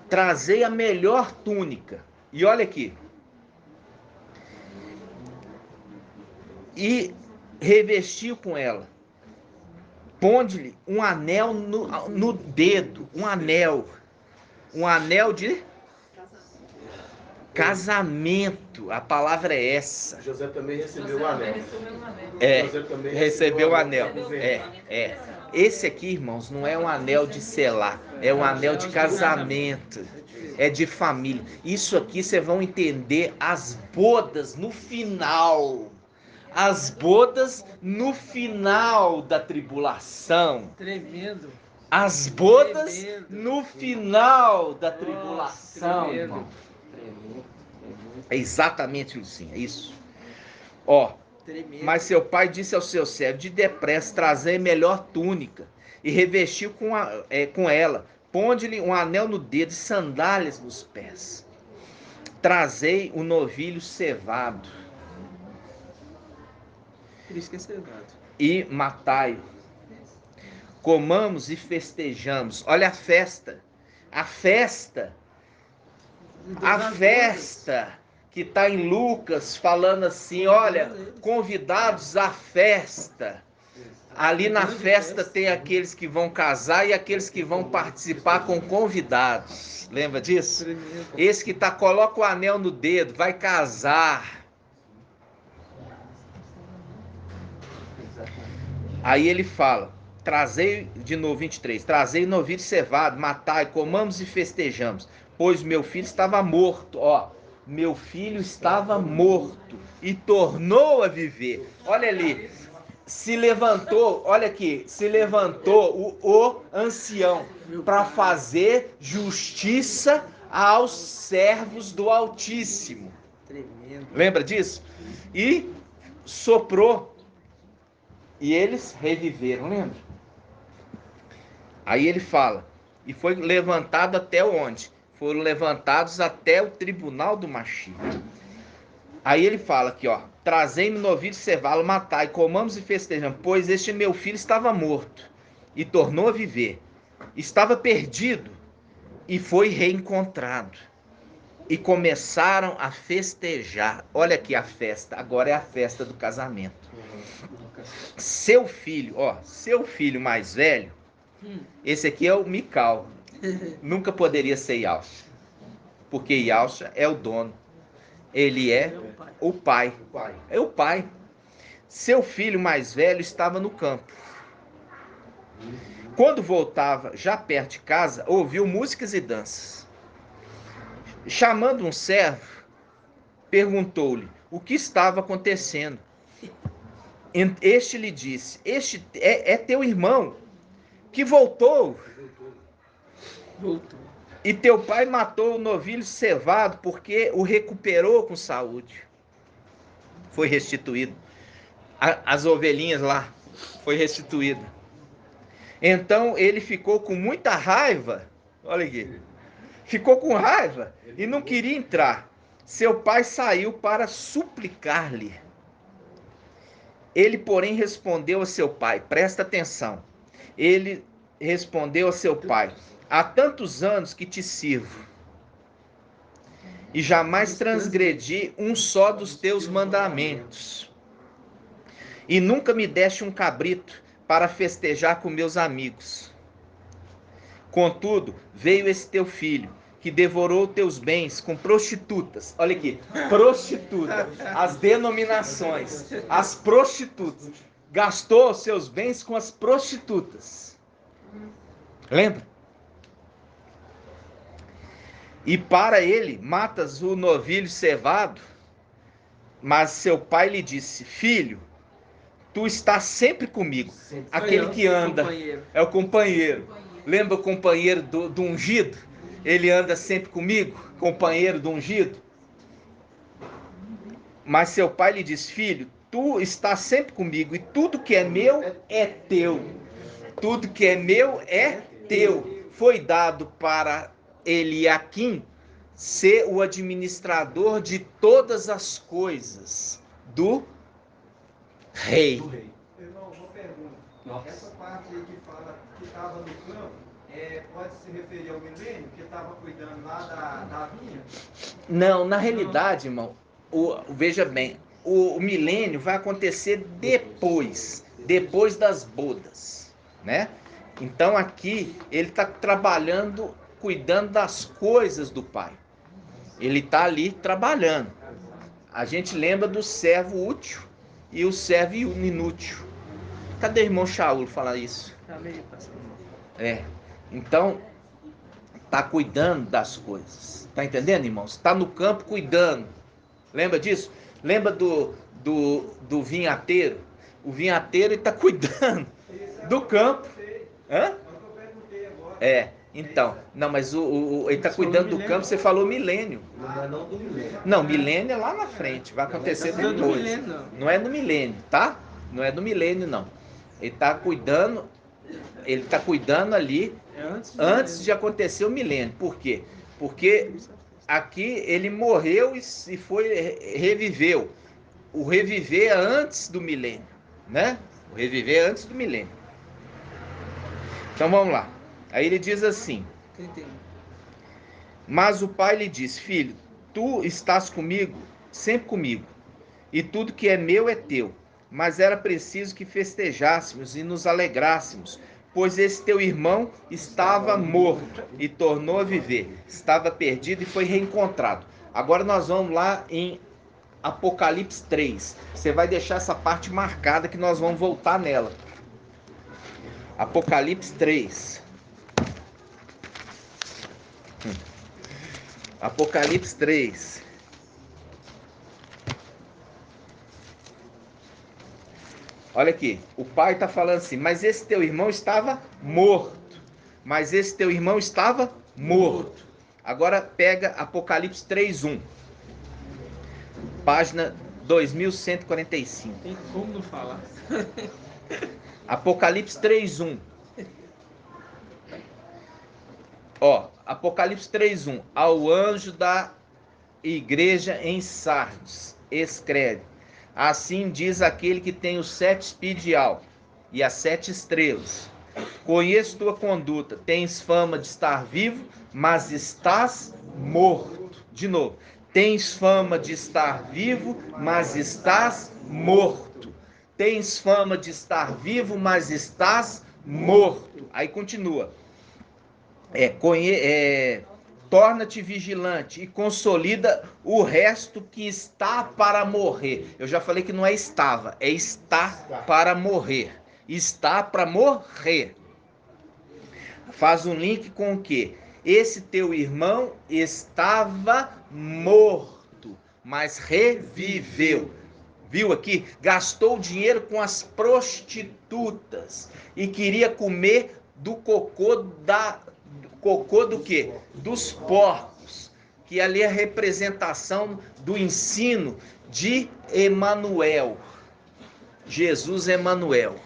Trazei a melhor túnica. E olha aqui. E revestiu com ela. Ponde-lhe um anel no dedo. Um anel de casamento. A palavra é essa. José também recebeu o anel. José também Recebeu o anel. do ventre. Esse aqui, irmãos, não é um anel de selar, é um anel de casamento, é de família. Isso aqui vocês vão entender as bodas no final. As bodas no final da tribulação. Tremendo. As bodas Tremendo. no final da tribulação, tremendo. irmão. É exatamente, Lucinha, isso. Ó, Tremendo. mas seu pai disse ao seu servo: de depressa, trazei melhor túnica, e revestiu com ela. Ponde-lhe um anel no dedo e sandálias nos pés. Trazei o novilho cevado Por isso que é cevado. e matai-o. Comamos e festejamos. Olha a festa. A festa. A festa que está em Lucas, falando assim, olha, convidados à festa. Ali na festa tem aqueles que vão casar e aqueles que vão participar com convidados. Lembra disso? Esse que coloca o anel no dedo, vai casar. Aí ele fala, trazei, de novo 23, trazei novilho cevado, matai, comamos e festejamos, pois meu filho estava morto, ó, meu filho estava morto e tornou a viver. Olha ali, se levantou, olha aqui, se levantou o ancião para fazer justiça aos servos do Altíssimo. Tremendo. Lembra disso? E soprou. E eles reviveram, lembra? Aí ele fala, e foi levantado até onde? Foram levantados até o tribunal do Mashiach. Aí ele fala aqui, ó, trazei-me novilho cevado, matai, comamos e festejamos, pois este meu filho estava morto e tornou a viver. Estava perdido e foi reencontrado. E começaram a festejar. Olha aqui a festa, agora é a festa do casamento. Seu filho, ó, seu filho mais velho, esse aqui é o Mical. Nunca poderia ser Yalcha, porque Yalcha é o dono. Ele é o pai. É o pai. Seu filho mais velho estava no campo. Quando voltava, já perto de casa, ouviu músicas e danças. Chamando um servo, perguntou-lhe o que estava acontecendo. Este lhe disse: Este é teu irmão, que voltou. Voltou. E teu pai matou o novilho cevado, porque o recuperou com saúde. Foi restituído. As ovelhinhas lá, foi restituída. Então ele ficou com muita raiva. Olha aqui. Ficou com raiva e não queria entrar. Seu pai saiu para suplicar-lhe. Ele, porém, respondeu a seu pai, presta atenção. Ele respondeu a seu pai: há tantos anos que te sirvo, e jamais transgredi um só dos teus mandamentos. E nunca me deste um cabrito para festejar com meus amigos. Contudo, veio esse teu filho, que devorou teus bens com prostitutas. Olha aqui, prostituta, as denominações, as prostitutas. Gastou seus bens com as prostitutas. Lembra? E para ele, matas o novilho cevado. Mas seu pai lhe disse: filho, tu estás sempre comigo. Aquele que anda é o companheiro. Lembra o companheiro do ungido? Ele anda sempre comigo, companheiro do ungido. Mas seu pai lhe diz: filho, tu estás sempre comigo, e tudo que é meu é teu. Tudo que é meu é teu. Foi dado para Eliaquim ser o administrador de todas as coisas do rei. Irmão, uma pergunta. Essa parte aí que fala que estava no campo, pode se referir ao milênio, que estava cuidando lá da vinha? Não, na realidade, irmão, veja bem, o milênio vai acontecer depois das bodas, né? Então aqui ele está trabalhando, cuidando das coisas do pai. Ele está ali trabalhando. A gente lembra do servo útil e o servo inútil. Cadê o irmão Shaul falar isso? Então, tá cuidando das coisas. Tá entendendo, irmãos? Tá no campo cuidando. Lembra disso? Lembra do vinhateiro? O vinhateiro está cuidando do campo. Hã? Então. Não, mas ele está cuidando do campo, você falou milênio. Não, milênio é lá na frente. Vai acontecer depois. Não é no milênio, tá? Não é no milênio, não. Ele está cuidando ali antes de acontecer o milênio. Por quê? Porque aqui ele morreu e reviveu. O reviver é antes do milênio, né? O reviver é antes do milênio. Então vamos lá. Aí ele diz assim: mas o pai lhe diz: filho, tu estás comigo, sempre comigo, e tudo que é meu é teu. Mas era preciso que festejássemos e nos alegrássemos, pois esse teu irmão estava morto e tornou a viver. Estava perdido e foi reencontrado. Agora nós vamos lá em Apocalipse 3. Você vai deixar essa parte marcada que nós vamos voltar nela. Apocalipse 3. Apocalipse 3. Olha aqui, o pai está falando assim: mas esse teu irmão estava morto. Mas esse teu irmão estava morto. Agora pega Apocalipse 3:1. Página 2145. Tem como não falar? Apocalipse 3:1. Apocalipse 3:1. Ao anjo da igreja em Sardes, escreve: assim diz aquele que tem os 7 espíritos de álcool e as 7 estrelas. Conheço tua conduta, tens fama de estar vivo, mas estás morto. De novo, tens fama de estar vivo, mas estás morto. Tens fama de estar vivo, mas estás morto. Aí continua. Torna-te vigilante e consolida o resto que está para morrer. Eu já falei que não é estava, é está para morrer. Está para morrer. Faz um link com o quê? Esse teu irmão estava morto, mas reviveu. Viu aqui? Gastou dinheiro com as prostitutas e queria comer do cocô do quê? Dos porcos, que ali é a representação do ensino de Emanuel. Jesus Emanuel.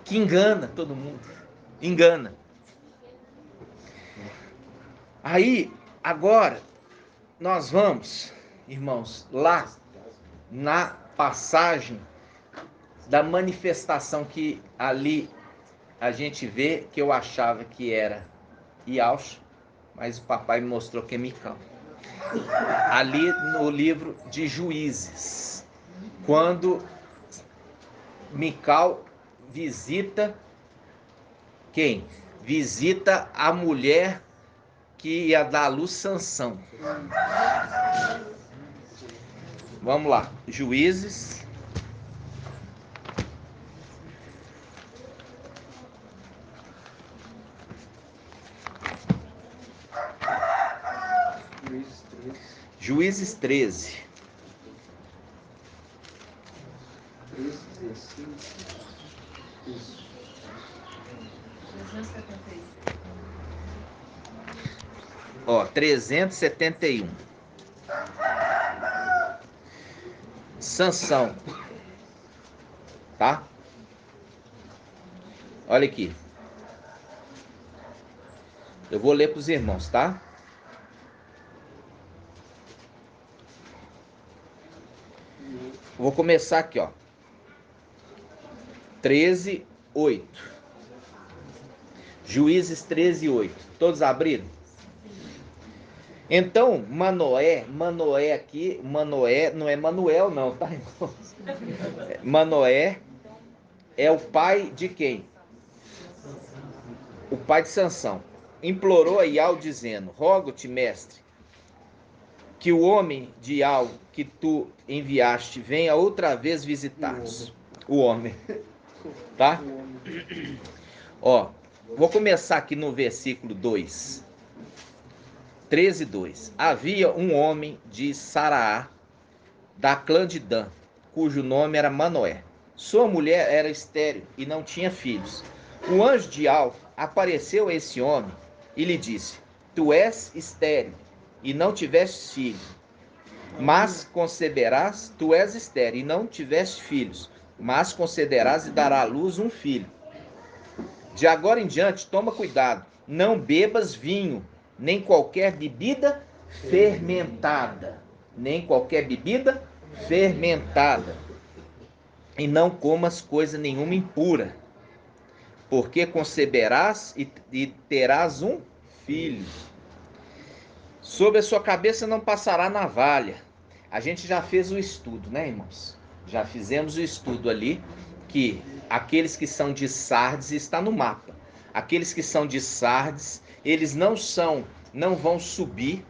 Que engana todo mundo. Engana. Aí, agora, nós vamos, irmãos, lá na passagem da manifestação que ali a gente vê, que eu achava que era Iaush, mas o papai me mostrou que é Mical. Ali no livro de Juízes, quando Mical visita quem? Visita a mulher que ia dar à luz Sansão. Vamos lá, Juízes. Juízes 13. 371. Sansão. Tá? Olha aqui. Eu vou ler para os irmãos, tá? Vou começar aqui, ó. 13:8. Juízes 13:8. Todos abriram? Então, Manoé aqui, Manoé não é Manuel não, tá, irmãos? Manoé é o pai de quem? O pai de Sansão. Implorou a Iau dizendo: rogo-te, mestre, que o homem de Iau que tu enviaste venha outra vez visitar-nos. O homem. Tá? Ó, vou começar aqui no versículo 2. 13:2. Havia um homem de Saraá, da clã de Dan, cujo nome era Manoé. Sua mulher era estéril e não tinha filhos. O anjo de Iau apareceu a esse homem e lhe disse: tu és estéril e não tiveste filho, mas conceberás. Tu és estéril e não tiveste filhos, mas concederás e dará à luz um filho. De agora em diante, toma cuidado, não bebas vinho, nem qualquer bebida fermentada, nem qualquer bebida fermentada, e não comas coisa nenhuma impura, porque conceberás e terás um filho. Sobre a sua cabeça não passará navalha. A gente já fez o estudo, né, irmãos? Já fizemos o estudo ali, que aqueles que são de Sardes, está no mapa. Aqueles que são de Sardes, eles não vão subir,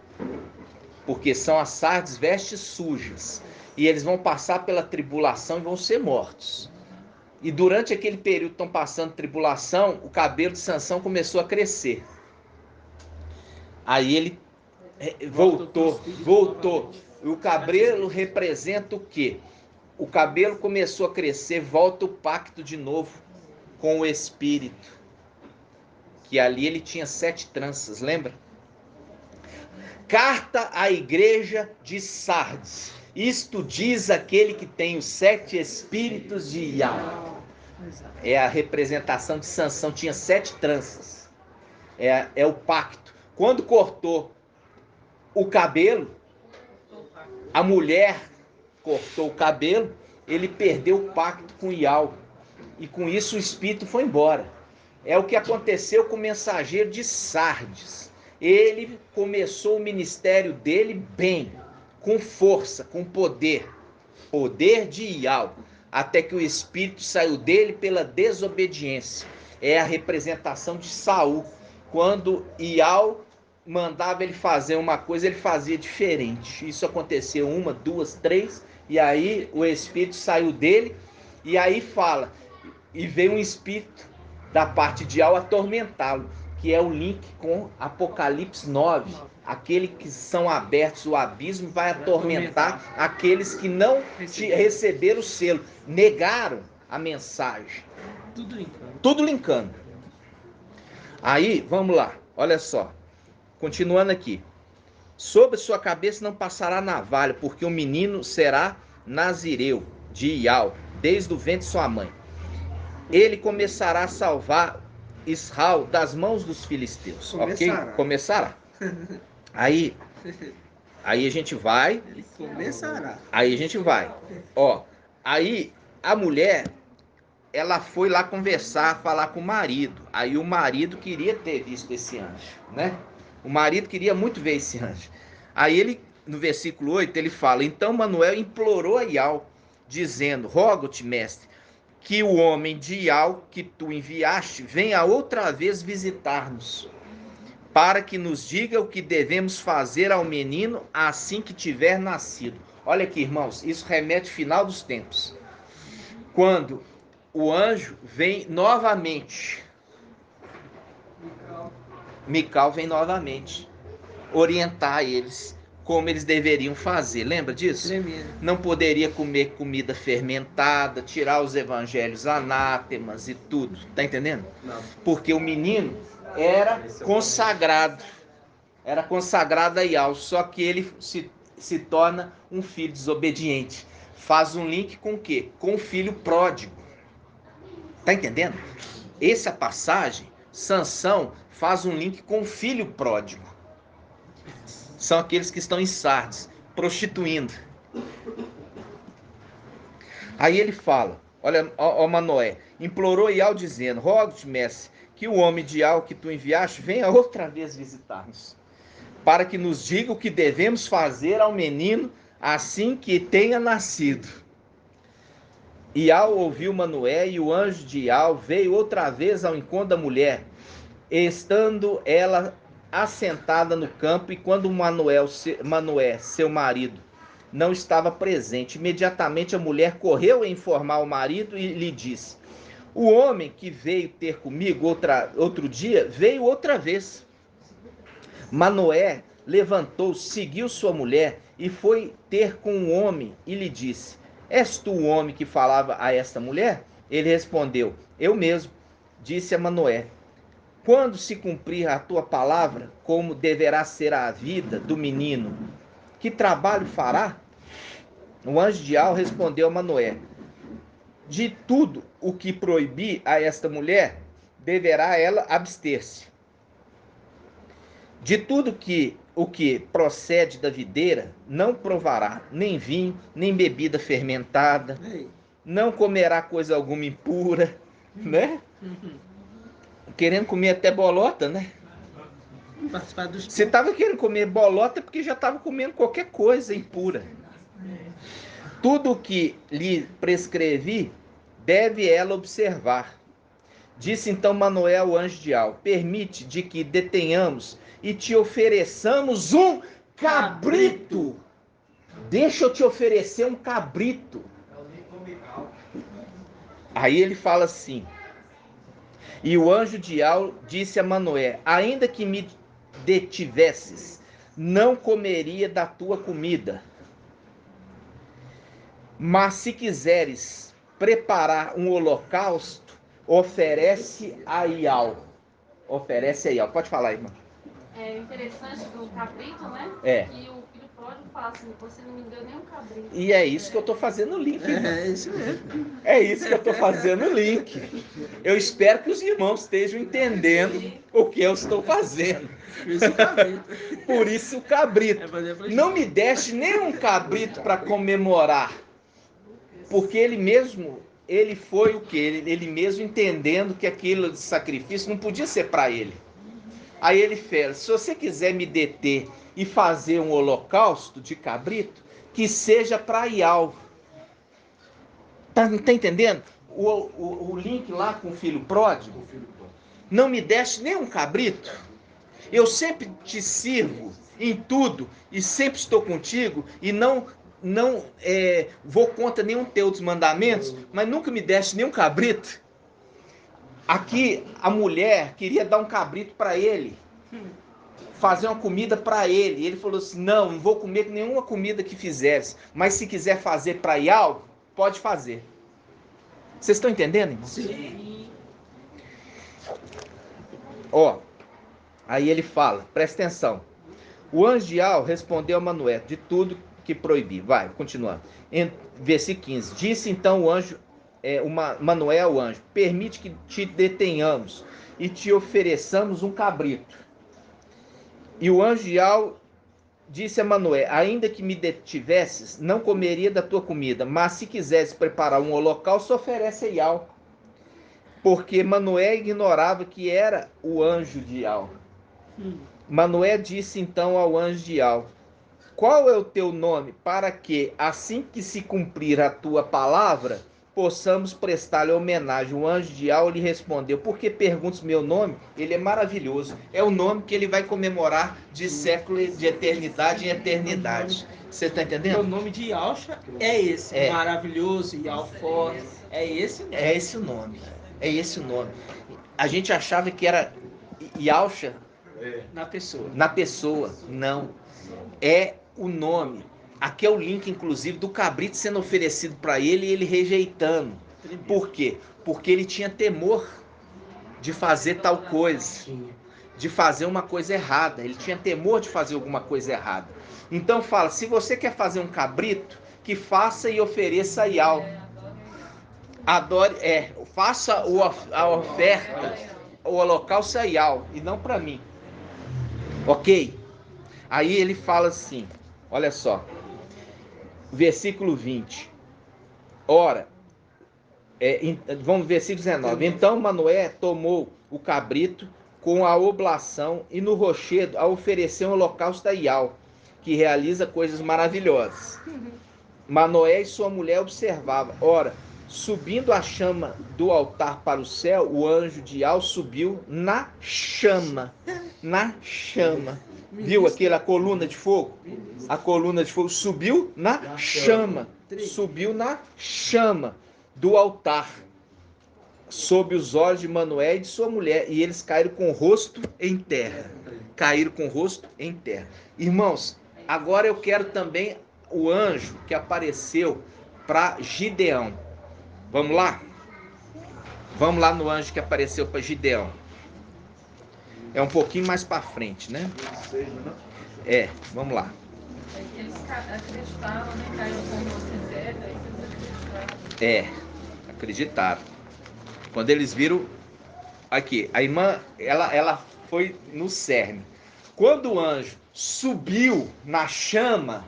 porque são as Sardes vestes sujas, e eles vão passar pela tribulação e vão ser mortos. E durante aquele período que estão passando tribulação, o cabelo de Sansão começou a crescer. Aí ele voltou. E o cabelo representa o quê? O cabelo começou a crescer, volta o pacto de novo com o Espírito. Que ali ele tinha 7 tranças, lembra? Carta à igreja de Sardes. Isto diz aquele que tem os 7 espíritos de Iau. É a representação de Sansão, tinha 7 tranças. É o pacto. Quando cortou o cabelo, a mulher cortou o cabelo, ele perdeu o pacto com Iau. E com isso o espírito foi embora. É o que aconteceu com o mensageiro de Sardes. Ele começou o ministério dele bem, com força, com poder. Poder de Iau. Até que o espírito saiu dele pela desobediência. É a representação de Saul. Quando Iau mandava ele fazer uma coisa, ele fazia diferente. Isso aconteceu 1, 2, 3, e aí o espírito saiu dele, e aí fala, e veio um espírito da parte de Iau atormentá-lo, que é o link com Apocalipse 9. Aquele que são abertos, o abismo vai atormentar aqueles que não receberam o selo, negaram a mensagem. Tudo linkando. Tudo linkando. Aí, vamos lá, olha só. Continuando aqui. Sobre sua cabeça não passará navalha, porque o menino será nazireu de Ial, desde o ventre de sua mãe. Ele começará a salvar Israel das mãos dos filisteus. Começará. Ok? Começará. Aí a gente vai. Ele começará. Aí a gente vai. Ó, aí a mulher, ela foi lá conversar, falar com o marido. Aí o marido queria ter visto esse anjo, né? O marido queria muito ver esse anjo. Aí ele, no versículo 8, ele fala: então Manoel implorou a Ial, dizendo: rogo-te, mestre, que o homem de Ial que tu enviaste venha outra vez visitar-nos, para que nos diga o que devemos fazer ao menino assim que tiver nascido. Olha aqui, irmãos, isso remete ao final dos tempos. Quando o anjo vem novamente, Mical vem novamente orientar eles como eles deveriam fazer. Lembra disso? Tremendo. Não poderia comer comida fermentada, tirar os evangelhos anátemas e tudo. Tá entendendo? Não. Porque o menino era consagrado. Era consagrado a Ial, só que ele se torna um filho desobediente. Faz um link com o quê? Com o filho pródigo. Tá entendendo? Essa passagem, Sansão faz um link com o filho pródigo. São aqueles que estão em Sardes, prostituindo. Aí ele fala, olha, ó Manoé, implorou Ial dizendo: rogo-te, mestre, que o homem de Ial que tu enviaste venha outra vez visitar-nos, para que nos diga o que devemos fazer ao menino assim que tenha nascido. Ial ouviu Manoé, e o anjo de Ial veio outra vez ao encontro da mulher, estando ela assentada no campo, e quando Manoé, seu marido, não estava presente, imediatamente a mulher correu a informar o marido e lhe disse: o homem que veio ter comigo outro dia, veio outra vez. Manoé levantou, seguiu sua mulher e foi ter com o homem e lhe disse: és tu o homem que falava a esta mulher? Ele respondeu: eu mesmo. Disse a Manoé: quando se cumprir a tua palavra, como deverá ser a vida do menino, que trabalho fará? O anjo de Ial respondeu a Manoé: de tudo o que proibi a esta mulher, deverá ela abster-se. De tudo o que procede da videira, não provará nem vinho, nem bebida fermentada, Ei. não comerá coisa alguma impura, né? Querendo comer até bolota, né? Participar dos Se estava querendo comer bolota é porque já estava comendo qualquer coisa impura. Tudo o que lhe prescrevi, deve ela observar. Disse então Manoé ao anjo de Ial: permite de que detenhamos e te ofereçamos um cabrito. Deixa eu te oferecer um cabrito. É o Nicomical. Aí ele fala assim: e o anjo de Ial disse a Manoé: ainda que me detivesses, não comeria da tua comida. Mas se quiseres preparar um holocausto, oferece a Ial. Oferece a Ial. Pode falar, irmã. É interessante do cabrito, né? É. E o filho pródigo fala assim: você não me deu nem um cabrito. E é isso que eu estou fazendo o link, irmã. É isso mesmo. É isso que eu estou fazendo o link. Eu espero que os irmãos estejam entendendo o que eu estou fazendo. Isso cabrito. Por isso o cabrito. É fazer pra Não me deste nem um cabrito para comemorar. Porque ele foi o quê? Ele mesmo entendendo que aquilo de sacrifício não podia ser para ele. Aí ele fala: se você quiser me deter e fazer um holocausto de cabrito, que seja para Ial. Tá entendendo? O link lá com o filho pródigo. Não me deste nem um cabrito. Eu sempre te sirvo em tudo e sempre estou contigo e não vou contra nenhum teu dos mandamentos, mas nunca me deste nenhum cabrito. Aqui a mulher queria dar um cabrito para ele, fazer uma comida para ele. E ele falou assim: não vou comer nenhuma comida que fizeres, mas se quiser fazer para Ial, pode fazer. Vocês estão entendendo? Sim. Ó, aí ele fala, presta atenção. O anjo de Al respondeu a Manoé de tudo que proibi. Vai, continuando. Em versículo 15. Disse então o anjo, Manoé ao anjo, permite que te detenhamos e te ofereçamos um cabrito. E o anjo de Al disse a Manoé, ainda que me detivesses, não comeria da tua comida, mas se quiseres preparar um holocausto, oferece a Ial. Porque Manoé ignorava que era o anjo de Ial. Manoé disse então ao anjo de Ial, qual é o teu nome, para que, assim que se cumprir a tua palavra, possamos prestar-lhe homenagem. O anjo de Ial lhe respondeu, por que perguntas meu nome? Ele é maravilhoso. É o nome que ele vai comemorar de século, de eternidade em eternidade. Você está entendendo? O nome de Yalcha é esse. É. Maravilhoso, Yalfor. É esse nome. É esse o nome. É esse o nome. A gente achava que era Yalcha Na pessoa. na pessoa. Não. É o nome. Aqui é o link, inclusive, do cabrito sendo oferecido para ele e ele rejeitando. Por quê? Porque ele tinha temor de fazer tal coisa, de fazer uma coisa errada. Ele tinha temor de fazer alguma coisa errada. Então fala, se você quer fazer um cabrito, que faça e ofereça a Ial. Adore, faça a oferta, o holocausto a Ial, e não para mim. Ok? Aí ele fala assim, olha só, versículo 20. Ora, vamos versículo 19. Então Manoé tomou o cabrito com a oblação e no rochedo a oferecer um holocausto a Ial, que realiza coisas maravilhosas. Manoé e sua mulher observavam. Ora, subindo a chama do altar para o céu, o anjo de Ial subiu na chama. Na chama. Viu aquela coluna de fogo? A coluna de fogo subiu na chama. Subiu na chama do altar, sob os olhos de Manoé e de sua mulher, e eles caíram com o rosto em terra. Caíram com o rosto em terra. Irmãos, agora eu quero também o anjo que apareceu para Gideão. Vamos lá? Vamos lá no anjo que apareceu para Gideão. É um pouquinho mais para frente, né? Vamos lá. Eles acreditavam, né? Caíram com o rosto em terra, aí eles acreditaram. Acreditaram. Quando eles viram, aqui, a irmã, ela foi no cerne. Quando o anjo subiu na chama,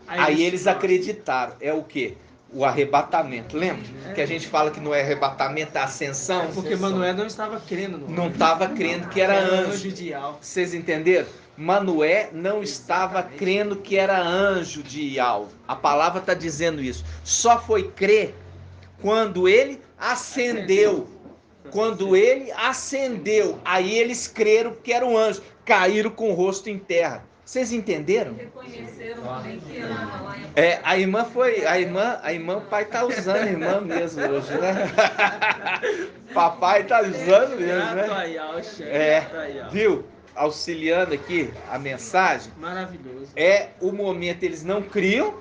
aí eles acreditaram. É o quê? O arrebatamento. Lembra? Que a gente fala que não é arrebatamento, é ascensão. Porque Manoé não estava crendo no Não estava crendo que era anjo. de Ial. Vocês entenderam? Manoé não estava crendo que era anjo de Ial. A palavra está dizendo isso. Só foi crer quando ele ascendeu. Quando ele ascendeu, aí eles creram que era um anjo. Caíram com o rosto em terra. Vocês entenderam? Reconheceram também que era lá em A irmã foi, a irmã, o pai tá usando a irmã mesmo hoje, né? Papai tá usando mesmo, né? Viu? Auxiliando aqui a mensagem. Maravilhoso. É o momento, eles não criam,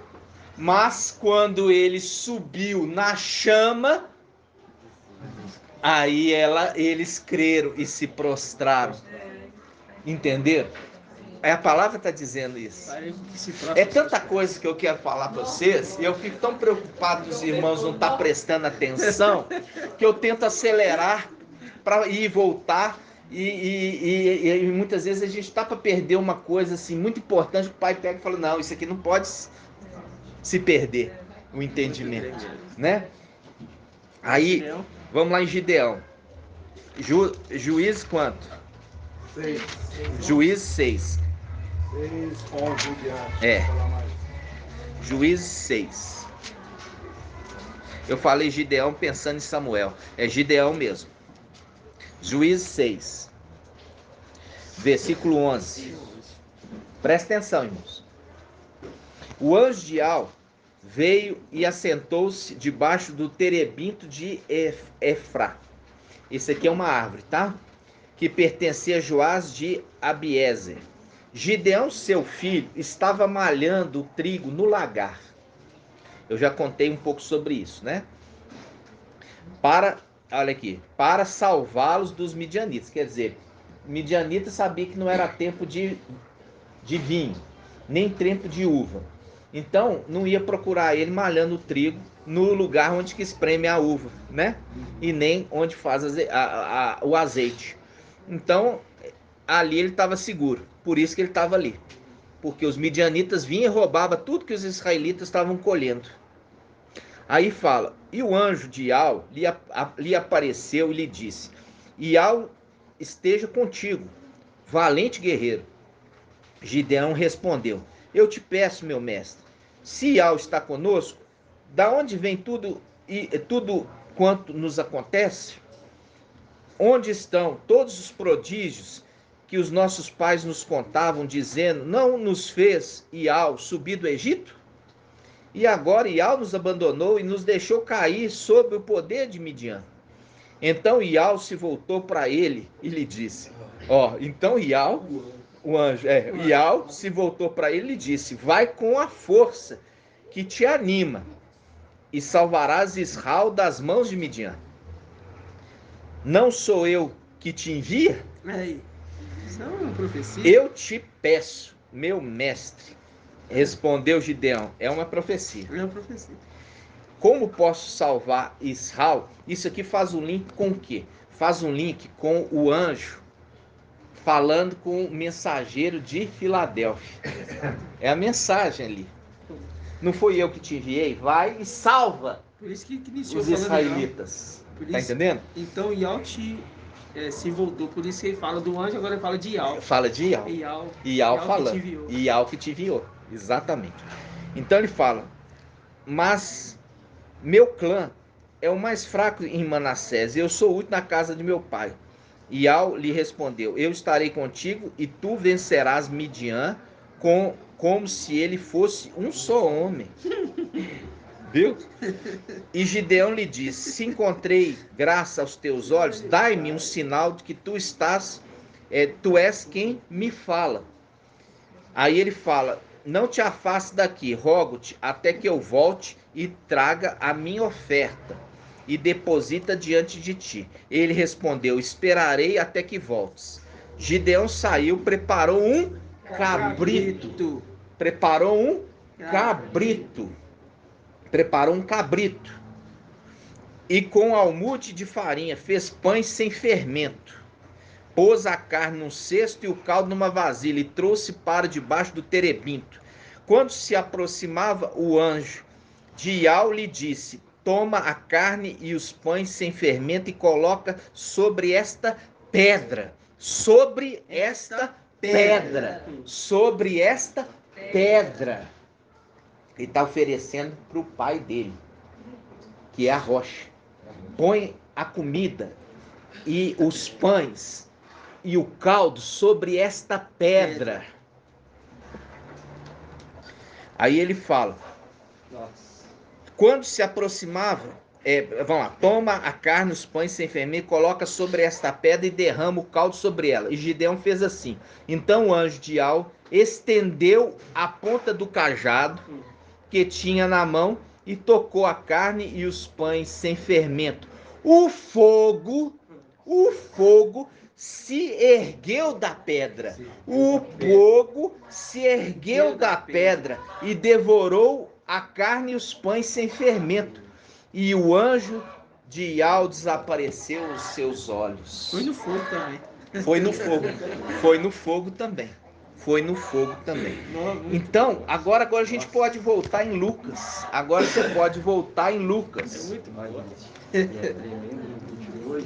mas quando ele subiu na chama, aí eles creram e se prostraram. Entenderam? A palavra está dizendo isso. É tanta coisa que eu quero falar para vocês, e eu fico tão preocupado que os irmãos não estão prestando atenção, que eu tento acelerar para ir e voltar, e muitas vezes a gente está para perder uma coisa assim muito importante, o pai pega e fala, não, isso aqui não pode se perder, o entendimento, né? Aí, vamos lá em Gideão. Juízes quanto? 6. Juízes 6. 11 em diante. Juízes 6. Eu falei Gideão pensando em Samuel. É Gideão mesmo. Juízes 6. Versículo 11. Presta atenção, irmãos. O anjo de Ial veio e assentou-se debaixo do terebinto de Efrá. Esse aqui é uma árvore, tá? Que pertencia a Joás de Abiezer. Gideão, seu filho, estava malhando o trigo no lagar. Eu já contei um pouco sobre isso, né? Para olha aqui, para salvá-los dos midianitas. Quer dizer, midianita sabia que não era tempo de vinho, nem tempo de uva. Então, não ia procurar ele malhando o trigo no lugar onde que espreme a uva, né? E nem onde faz o azeite. Então, ali ele estava seguro. Por isso que ele estava ali. Porque os midianitas vinham e roubavam tudo que os israelitas estavam colhendo. Aí fala, e o anjo de Iau lhe apareceu e lhe disse, Iau esteja contigo, valente guerreiro. Gideão respondeu, eu te peço, meu mestre, se Iau está conosco, da onde vem tudo quanto nos acontece? Onde estão todos os prodígios que os nossos pais nos contavam, dizendo, não nos fez Iau subir do Egito? E agora Iau nos abandonou e nos deixou cair sob o poder de Midian. Então Iau se voltou para ele e lhe disse, então Iau, o anjo, Iau se voltou para ele e lhe disse, vai com a força que te anima e salvarás Israel das mãos de Midian. Não sou eu que te envia? Isso é uma profecia. Eu te peço, meu mestre. Respondeu Gideão, é uma profecia. É uma profecia. Como posso salvar Israel? Isso aqui faz um link com o quê? Faz um link com o anjo falando com o mensageiro de Filadélfia. É a mensagem ali. Não foi eu que te enviei? Vai e salva Por isso que iniciou os falando israelitas. Por Tá isso- entendendo? Então Iau se voltou, por isso que ele fala do anjo, agora ele fala de Iau. Fala de Iau. Iau que falando. te enviou. Iau que te enviou. Exatamente. Então ele fala, mas meu clã é o mais fraco em Manassés, e eu sou útil na casa de meu pai. Iau lhe respondeu, eu estarei contigo e tu vencerás Midian como se ele fosse um só homem. Viu? E Gideão lhe disse, se encontrei graça aos teus olhos, dai-me um sinal de que tu és quem me fala. Aí ele fala, não te afaste daqui, rogo-te até que eu volte e traga a minha oferta e deposita diante de ti. Ele respondeu, esperarei até que voltes. Gideão saiu, preparou um cabrito. Preparou um cabrito. Preparou um cabrito. E com almude de farinha fez pães sem fermento. Pôs a carne num cesto e o caldo numa vasilha e trouxe para debaixo do terebinto. Quando se aproximava o anjo de Iau, lhe disse, toma a carne e os pães sem fermento e coloca sobre esta pedra. Sobre esta pedra. Sobre esta pedra. Ele está oferecendo para o pai dele, que é a rocha. Põe a comida e os pães e o caldo sobre esta pedra. Aí ele fala, quando se aproximava, vamos lá, toma a carne, os pães sem fermento, coloca sobre esta pedra e derrama o caldo sobre ela. E Gideão fez assim. Então o anjo de Iau estendeu a ponta do cajado que tinha na mão e tocou a carne e os pães sem fermento. O fogo se ergueu da pedra. O fogo se ergueu da pedra e devorou a carne e os pães sem fermento. E o anjo de Iau desapareceu os seus olhos. Foi no fogo também. Foi no fogo. Foi no fogo também. Foi no fogo também. Então, agora a gente pode voltar em Lucas. Agora você pode voltar em Lucas. Muito bom. E é tremendo no 22.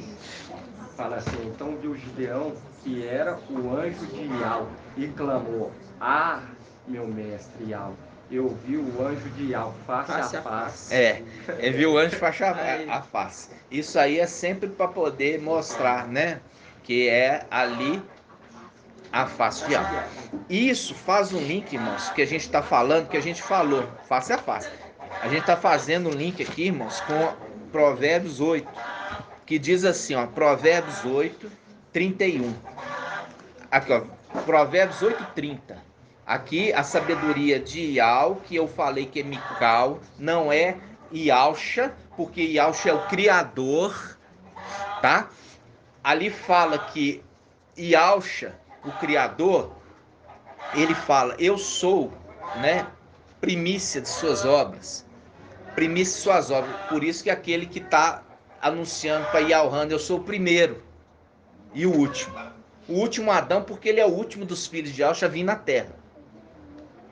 Fala assim, então viu Gideão, que era o anjo de Iau, e clamou, meu mestre Iau, eu vi o anjo de Iau face a face. Viu o anjo face a face. Isso aí é sempre para poder mostrar, né? Que é ali a face de Iau. Isso faz um link, irmãos, que a gente está falando, que a gente falou, face a face. A gente está fazendo um link aqui, irmãos, com Provérbios 8, que diz assim, ó, Provérbios 8, 31. Aqui, ó, Provérbios 8, 30. Aqui a sabedoria de Iau, que eu falei que é Mical, não é Iausha, porque Iausha é o criador, tá? Ali fala que Yahshua, o Criador, ele fala, eu sou, né, primícia de suas obras. Primícia de suas obras. Por isso que aquele que está anunciando para Yahuwah, eu sou o primeiro e o último. O último Adão, porque ele é o último dos filhos de Yahshua a vir na terra.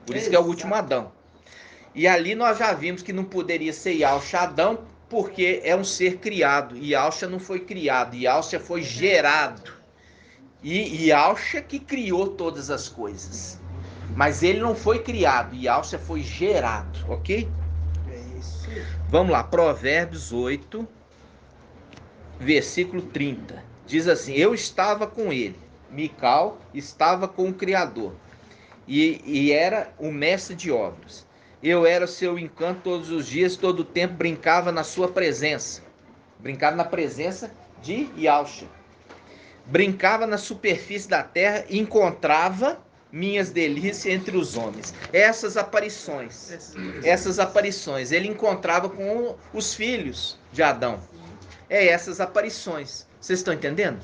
Por isso que é o último Adão. E ali nós já vimos que não poderia ser Yahshua Adão, porque é um ser criado. E Yahshua não foi criado, Yahshua foi gerado. E Yahshua que criou todas as coisas. Mas ele não foi criado, Yahshua foi gerado, ok? É isso. Vamos lá, Provérbios 8, versículo 30. Diz assim, eu estava com ele, Mical estava com o Criador, e era o mestre de obras. Eu era seu encanto todos os dias, todo o tempo brincava na sua presença. Brincava na presença de Yahshua. Brincava na superfície da terra e encontrava minhas delícias entre os homens. Essas aparições, ele encontrava com os filhos de Adão. É essas aparições. Vocês estão entendendo?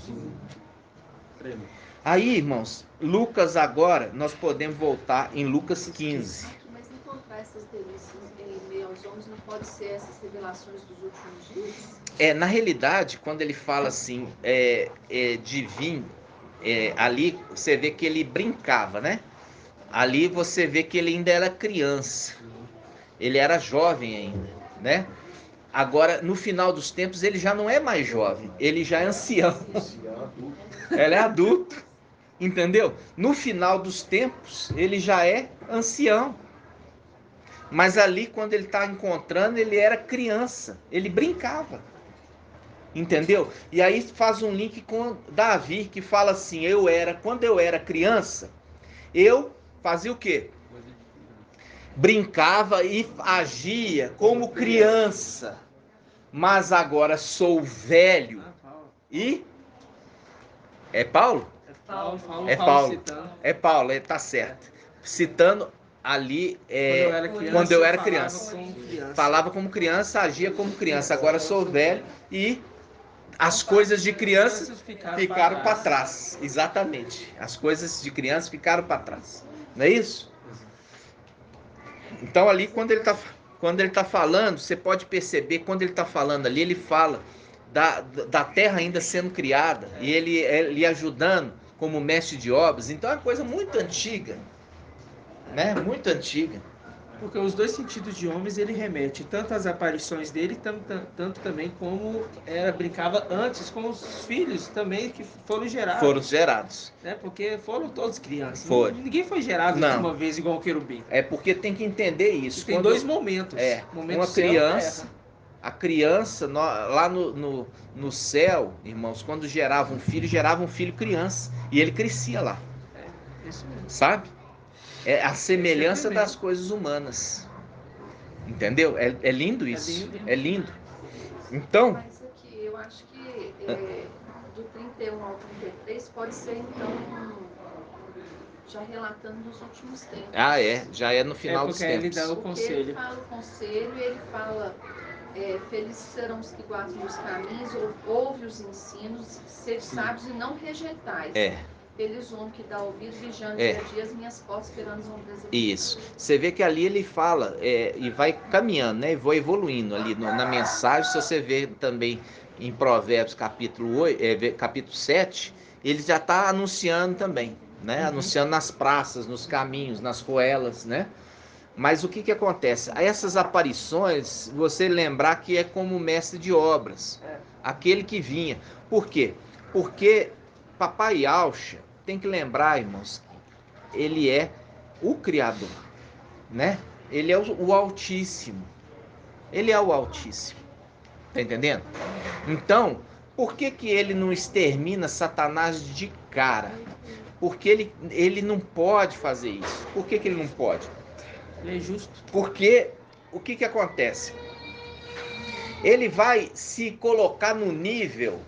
Aí, irmãos, Lucas agora, nós podemos voltar em Lucas 15. Mas encontrar essas delícias em meio aos homens não pode ser essas revelações dos últimos dias? Na realidade, quando ele fala assim, de vir, ali você vê que ele brincava, né? Ali você vê que ele ainda era criança. Ele era jovem ainda, né? Agora, no final dos tempos, ele já não é mais jovem. Ele já é ancião. Ele é adulto. Entendeu? No final dos tempos, ele já é ancião. Mas ali, quando ele está encontrando, ele era criança. Ele brincava. Entendeu? E aí faz um link com Davi, que fala assim, quando eu era criança, eu fazia o quê? Brincava e agia como criança. Mas agora sou velho. E? É Paulo? É Paulo. É Paulo, tá certo. Citando ali, quando eu era criança. Falava como criança, agia como criança. Agora sou velho e as coisas de criança ficaram para trás. Exatamente. As coisas de criança ficaram para trás. Não é isso? Então ali quando ele tá falando, você pode perceber, quando ele está falando ali, ele fala da terra ainda sendo criada, e ele ajudando como mestre de obras. Então é uma coisa muito antiga, né? Muito antiga. Porque os dois sentidos de homens ele remete tanto às aparições dele, tanto também como brincava antes com os filhos também que foram gerados. Foram gerados. Né? Porque foram todos crianças. Foram. Ninguém foi gerado de uma vez igual o querubim. É porque tem que entender isso. Tem dois momentos. Uma criança, a criança lá no céu, irmãos, quando gerava um filho criança. E ele crescia lá. Isso mesmo. Sabe? É a semelhança das coisas humanas. Entendeu? É lindo isso. É lindo. Então... Mas aqui, eu acho que do 31 ao 33 pode ser, então, já relatando nos últimos tempos. Já é no final dos tempos. Ele dá o conselho. Ele fala o conselho e ele fala, felizes serão os que guardam os caminhos, ouve os ensinos, sede sábios e não rejeitais. Feliz o homem que dá ouvido, vigiando dia a dia as minhas portas, esperando as ondas. Isso. Você vê que ali ele fala e vai caminhando, né? E vai evoluindo ali na mensagem. Se você vê também em Provérbios capítulo 7, ele já está anunciando também, né? Anunciando nas praças, nos caminhos, nas ruelas, né? Mas o que acontece? Essas aparições, você lembrar que é como mestre de obras. Aquele que vinha. Por quê? Porque Papai Yahshua, tem que lembrar, irmãos, ele é o Criador, né? Ele é o Altíssimo. Ele é o Altíssimo. Tá entendendo? Então, por que ele não extermina Satanás de cara? Porque ele não pode fazer isso. Por que ele não pode? Ele é justo. Porque o que acontece? Ele vai se colocar no nível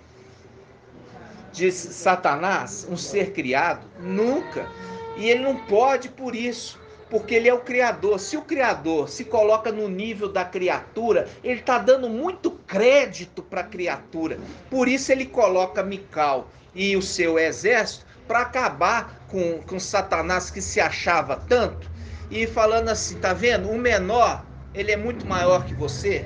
de Satanás, um ser criado? Nunca. E ele não pode por isso. Porque ele é o Criador. Se o Criador se coloca no nível da criatura, ele está dando muito crédito para a criatura. Por isso ele coloca Mical e o seu exército para acabar com Satanás, que se achava tanto, e falando assim, tá vendo? O menor, ele é muito maior que você.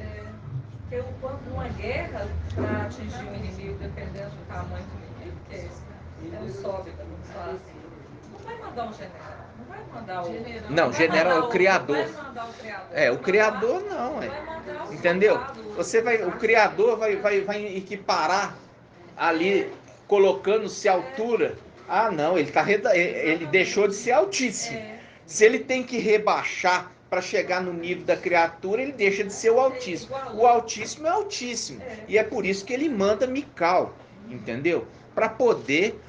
Porque quando uma guerra, para atingir o inimigo, dependendo do tamanho do inimigo, que é um sobe, vamos falar assim, não vai mandar um general, não vai mandar o... Não, general é o Criador. Não vai mandar o Criador. É, o Criador não, entendeu? Você vai, o Criador vai equiparar ali, colocando-se à altura. Ah, não, ele deixou de ser altíssimo. Se ele tem que rebaixar para chegar no nível da criatura, ele deixa de ser o Altíssimo. O Altíssimo é Altíssimo. E é por isso que ele manda Mical, entendeu? Para poder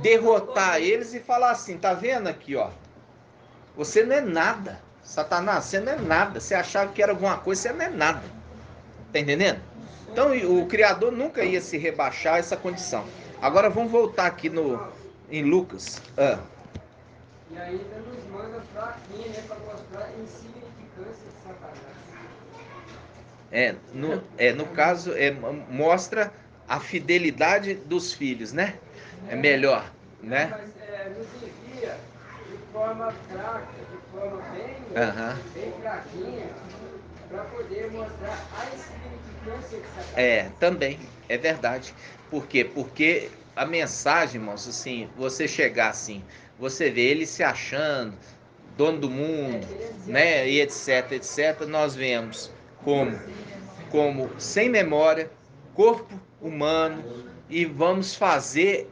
derrotar eles e falar assim, tá vendo aqui, ó? Você não é nada. Satanás, você não é nada. Você achava que era alguma coisa, você não é nada. Tá entendendo? Então o Criador nunca ia se rebaixar a essa condição. Agora vamos voltar aqui em Lucas. E ainda nos manda fraquinho, né, para mostrar a insignificância de Satanás. No caso, mostra a fidelidade dos filhos, né? É melhor, né? Mas nos envia de forma fraca, de forma bem fraquinha, para poder mostrar a insignificância de Satanás. Também, é verdade. Por quê? Porque a mensagem, irmãos, assim, você chegar assim, você vê ele se achando dono do mundo, né, e etc, etc, nós vemos como sem memória, corpo humano, e vamos fazer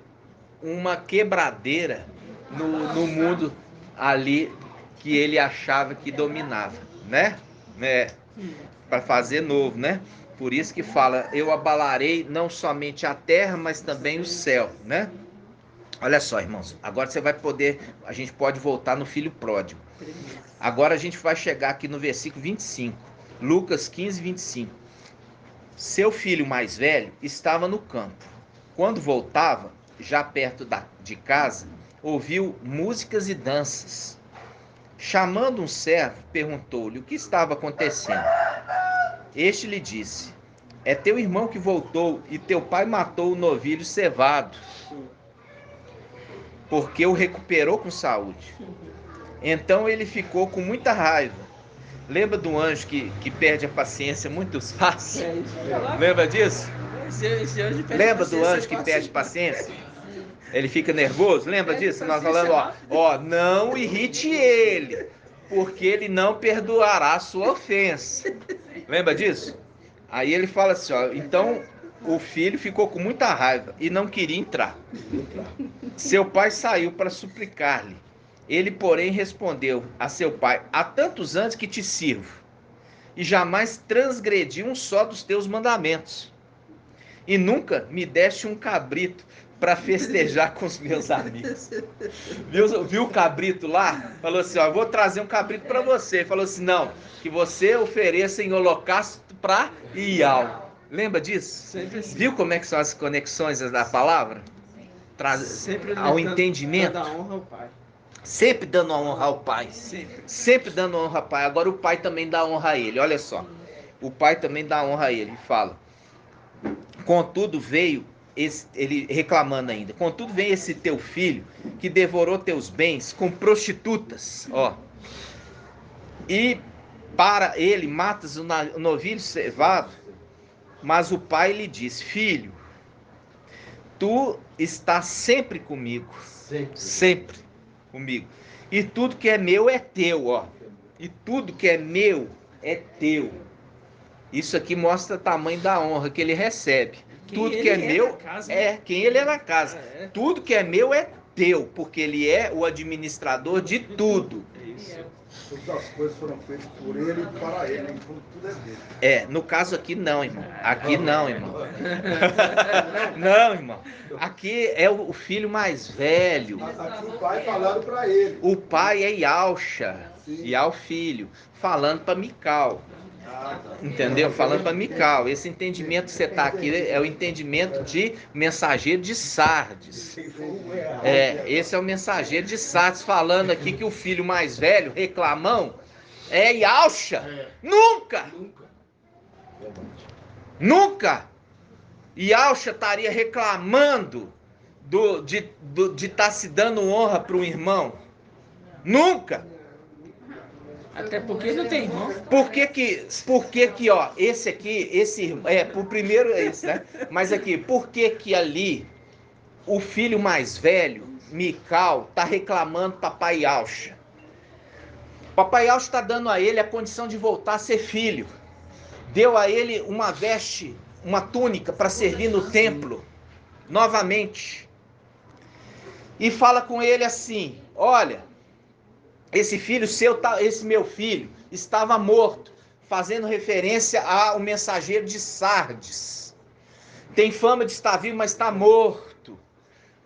uma quebradeira no mundo ali que ele achava que dominava, né? Para fazer novo, né? Por isso que fala, eu abalarei não somente a terra, mas também o céu, né? Olha só, irmãos, agora a gente pode voltar no filho pródigo. Agora a gente vai chegar aqui no versículo 25, Lucas 15, 25. Seu filho mais velho estava no campo. Quando voltava, já perto de casa, ouviu músicas e danças. Chamando um servo, perguntou-lhe o que estava acontecendo. Este lhe disse, é teu irmão que voltou e teu pai matou o novilho cevado, porque o recuperou com saúde. Então ele ficou com muita raiva. Lembra do anjo que perde a paciência muito fácil? Lembra disso? Lembra do anjo que perde paciência? Ele fica nervoso? Lembra disso? Nós falando, não irrite ele, porque ele não perdoará a sua ofensa. Lembra disso? Aí ele fala assim, então o filho ficou com muita raiva e não queria entrar. Seu pai saiu para suplicar-lhe. Ele, porém, respondeu a seu pai, há tantos anos que te sirvo, e jamais transgredi um só dos teus mandamentos. E nunca me deste um cabrito para festejar com os meus amigos. Viu o cabrito lá? Falou assim, vou trazer um cabrito para você. Falou assim, não, que você ofereça em holocausto para Ial. Lembra disso? Assim. Viu como é que são as conexões da palavra? Sempre ao entendimento. Dando a honra ao pai. Sempre dando honra ao pai. Sempre dando honra ao pai. Agora o pai também dá honra a ele. Olha só. O pai também dá honra a ele. Fala. Contudo veio, ele reclamando ainda. Contudo veio esse teu filho que devorou teus bens com prostitutas. E para ele matas o novilho cevado. Mas o pai lhe disse, filho, tu estás sempre comigo. Sempre comigo. E tudo que é meu é teu, E tudo que é meu é teu. Isso aqui mostra o tamanho da honra que ele recebe. Tudo que é meu quem ele é na casa. Tudo que é meu é teu, porque ele é o administrador de tudo. Todas as coisas foram feitas por ele e para ele, então tudo é dele. No caso aqui não, irmão. Aqui não, irmão. Não, irmão. Aqui é o filho mais velho. Aqui o pai falando para ele. O pai é Ialcha, Ial filho, falando para Mical. Entendeu? Falando para Mical. Esse entendimento que você está aqui é o entendimento de mensageiro de Sardes. Esse é o mensageiro de Sardes falando aqui que o filho mais velho, reclamão, é Yalcha. Nunca! Nunca! Yalcha estaria reclamando de estar se dando honra para um irmão. Nunca! Até porque não tem irmão. Por que que, ó, esse aqui, pro primeiro é esse, né? Mas aqui, por que que ali o filho mais velho, Mical, tá reclamando papai Yalcha? Papai Yalcha está dando a ele a condição de voltar a ser filho. Deu a ele uma veste, uma túnica para servir no templo, novamente. E fala com ele assim: olha, esse filho seu, esse meu filho, estava morto, fazendo referência ao mensageiro de Sardes. Tem fama de estar vivo, mas está morto.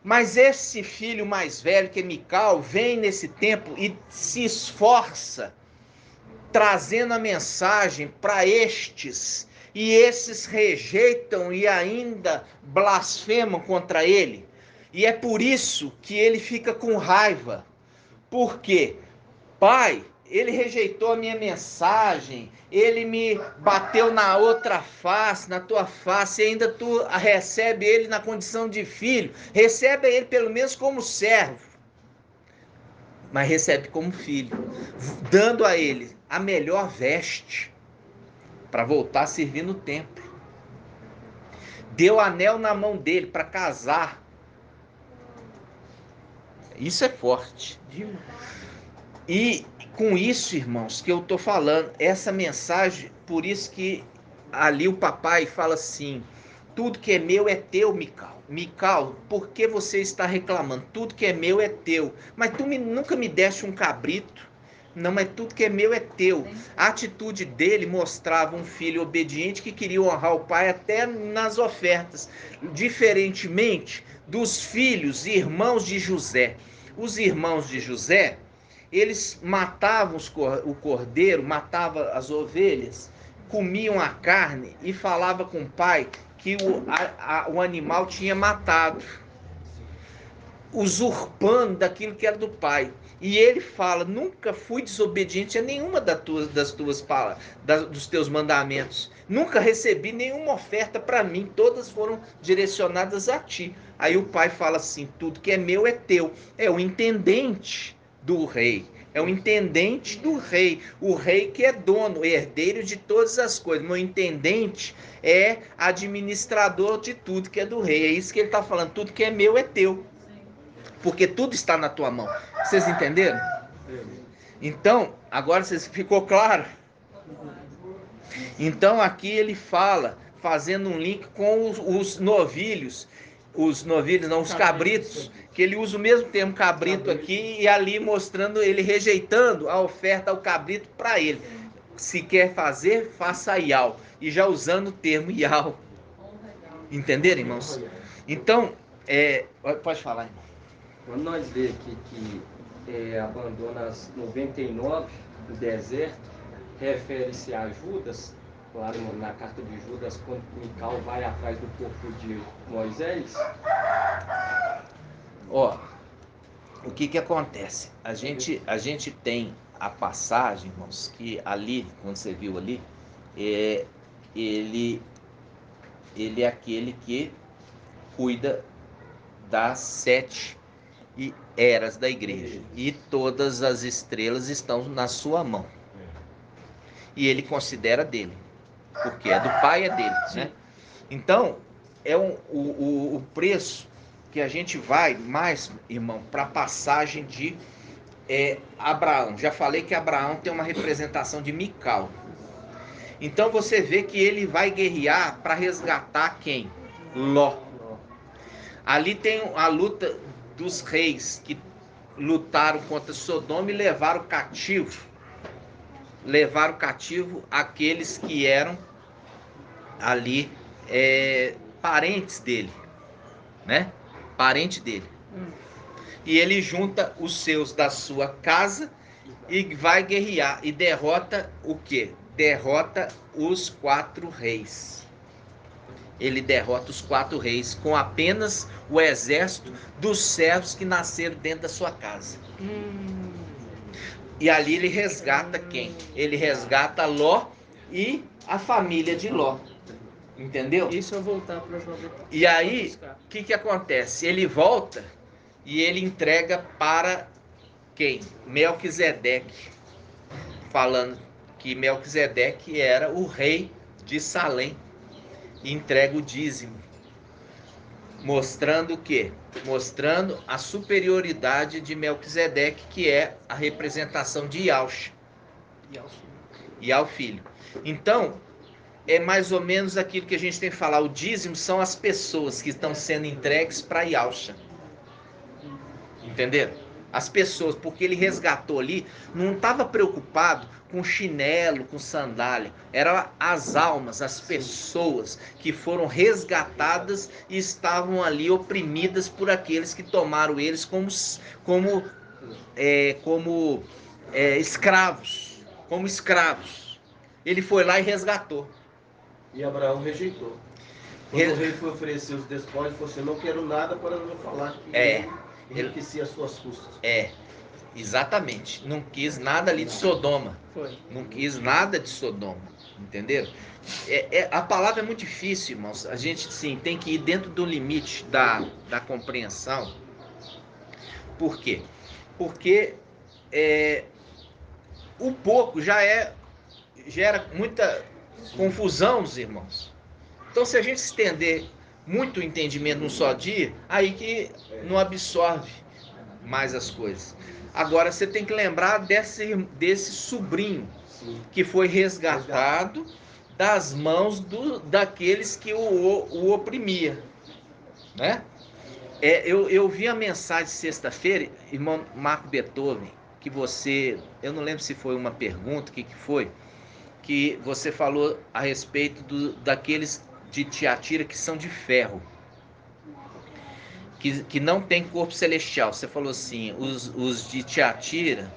Mas esse filho mais velho, que é Mical, vem nesse tempo e se esforça, trazendo a mensagem para estes, e esses rejeitam e ainda blasfemam contra ele. E é por isso que ele fica com raiva. Por quê? Pai, ele rejeitou a minha mensagem, ele me bateu na outra face, na tua face, e ainda tu recebe ele na condição de filho. Recebe ele pelo menos como servo, mas recebe como filho, dando a ele a melhor veste para voltar a servir no templo. Deu anel na mão dele para casar. Isso é forte. E com isso, irmãos, que eu estou falando, essa mensagem, por isso que ali o papai fala assim: tudo que é meu é teu, Mical. Mical, por que você está reclamando? Tudo que é meu é teu. Mas tu nunca me deste um cabrito. Não, mas tudo que é meu é teu. A atitude dele mostrava um filho obediente que queria honrar o pai até nas ofertas. Diferentemente dos filhos e irmãos de José. Os irmãos de José, eles matavam o cordeiro, matavam as ovelhas, comiam a carne e falavam com o pai que o animal tinha matado, usurpando daquilo que era do pai. E ele fala: nunca fui desobediente a nenhuma dos teus mandamentos. Nunca recebi nenhuma oferta para mim. Todas foram direcionadas a ti. Aí o pai fala assim: tudo que é meu é teu. É o intendente do rei. É o intendente do rei. O rei que é dono, herdeiro de todas as coisas. Meu intendente é administrador de tudo que é do rei. É isso que ele está falando. Tudo que é meu é teu. Porque tudo está na tua mão. Vocês entenderam? Então, agora ficou claro? Então aqui ele fala, fazendo um link com os novilhos. Os novilhos, não, os cabritos. Que ele usa o mesmo termo cabrito aqui e ali mostrando ele rejeitando a oferta ao cabrito para ele. Se quer fazer, faça Ial. E já usando o termo Ial. Entenderam, irmãos? Então, pode falar, irmão. Quando nós vemos aqui que abandona as 99 no deserto, refere-se a Judas, claro, na carta de Judas, quando Mical vai atrás do corpo de Moisés. Ó, o que acontece? A gente tem a passagem, irmãos, que ali, quando você viu ali, ele é aquele que cuida das 7 eras da igreja. E todas as estrelas estão na sua mão. E ele considera dele. Porque é do pai, é dele, né? Então, o preço que a gente vai mais, irmão, para a passagem de Abraão. Já falei que Abraão tem uma representação de Mical. Então você vê que ele vai guerrear para resgatar quem? Ló. Ali tem a luta dos reis que lutaram contra Sodoma e levaram cativo. Levaram cativo aqueles que eram ali parentes dele, né? Parente dele. E ele junta os seus da sua casa e vai guerrear e derrota o quê? derrota os 4 reis. Ele derrota os 4 reis com apenas o exército dos servos que nasceram dentro da sua casa. E ali ele resgata quem? Ele resgata Ló e a família de Ló. Entendeu? Isso eu voltar para E aí, o que acontece? Ele volta e ele entrega para quem? Melquisedeque. Falando que Melquisedeque era o rei de Salém. E entrega o dízimo. Mostrando o quê? Mostrando a superioridade de Melquisedeque, que é a representação de Yahshua. E ao filho. Então, é mais ou menos aquilo que a gente tem que falar. O dízimo são as pessoas que estão sendo entregues para Yahshua. Entenderam? As pessoas, porque ele resgatou ali, não estava preocupado com chinelo, com sandália. Eram as almas, as pessoas que foram resgatadas e estavam ali oprimidas por aqueles que tomaram eles como escravos. Como escravos. Ele foi lá e resgatou. E Abraão rejeitou. Quando o rei foi oferecer os despojos, ele falou assim: não quero nada para não falar que ele enriquecia as suas custas. Exatamente. Não quis nada ali de Sodoma. Não quis nada de Sodoma. Entenderam? A palavra é muito difícil, irmãos. A gente, sim, tem que ir dentro do limite da compreensão. Por quê? Porque o pouco gera muita confusão nos irmãos. Então, se a gente estender muito o entendimento num só dia, aí que não absorve mais as coisas. Agora, você tem que lembrar desse sobrinho que foi resgatado das mãos daqueles que o oprimia, né? Eu vi a mensagem sexta-feira, irmão Marco Beethoven, que eu não lembro se foi uma pergunta, o que foi, que você falou a respeito daqueles de Tiatira que são de ferro, que não tem corpo celestial. Você falou assim, os de Tiatira...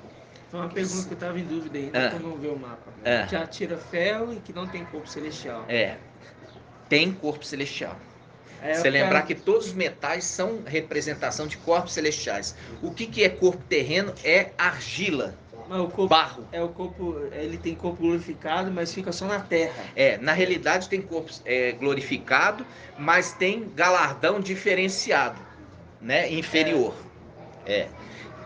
Foi uma pergunta que eu estava em dúvida ainda, quando não ver o mapa. Tiatira ferro e que não tem corpo celestial. Tem corpo celestial. Você lembrar que todos os metais são representação de corpos celestiais. O que é corpo terreno? É argila. Mas o corpo, barro. O corpo, ele tem corpo glorificado, mas fica só na terra. Na realidade tem corpo glorificado, mas tem galardão diferenciado, né? Inferior.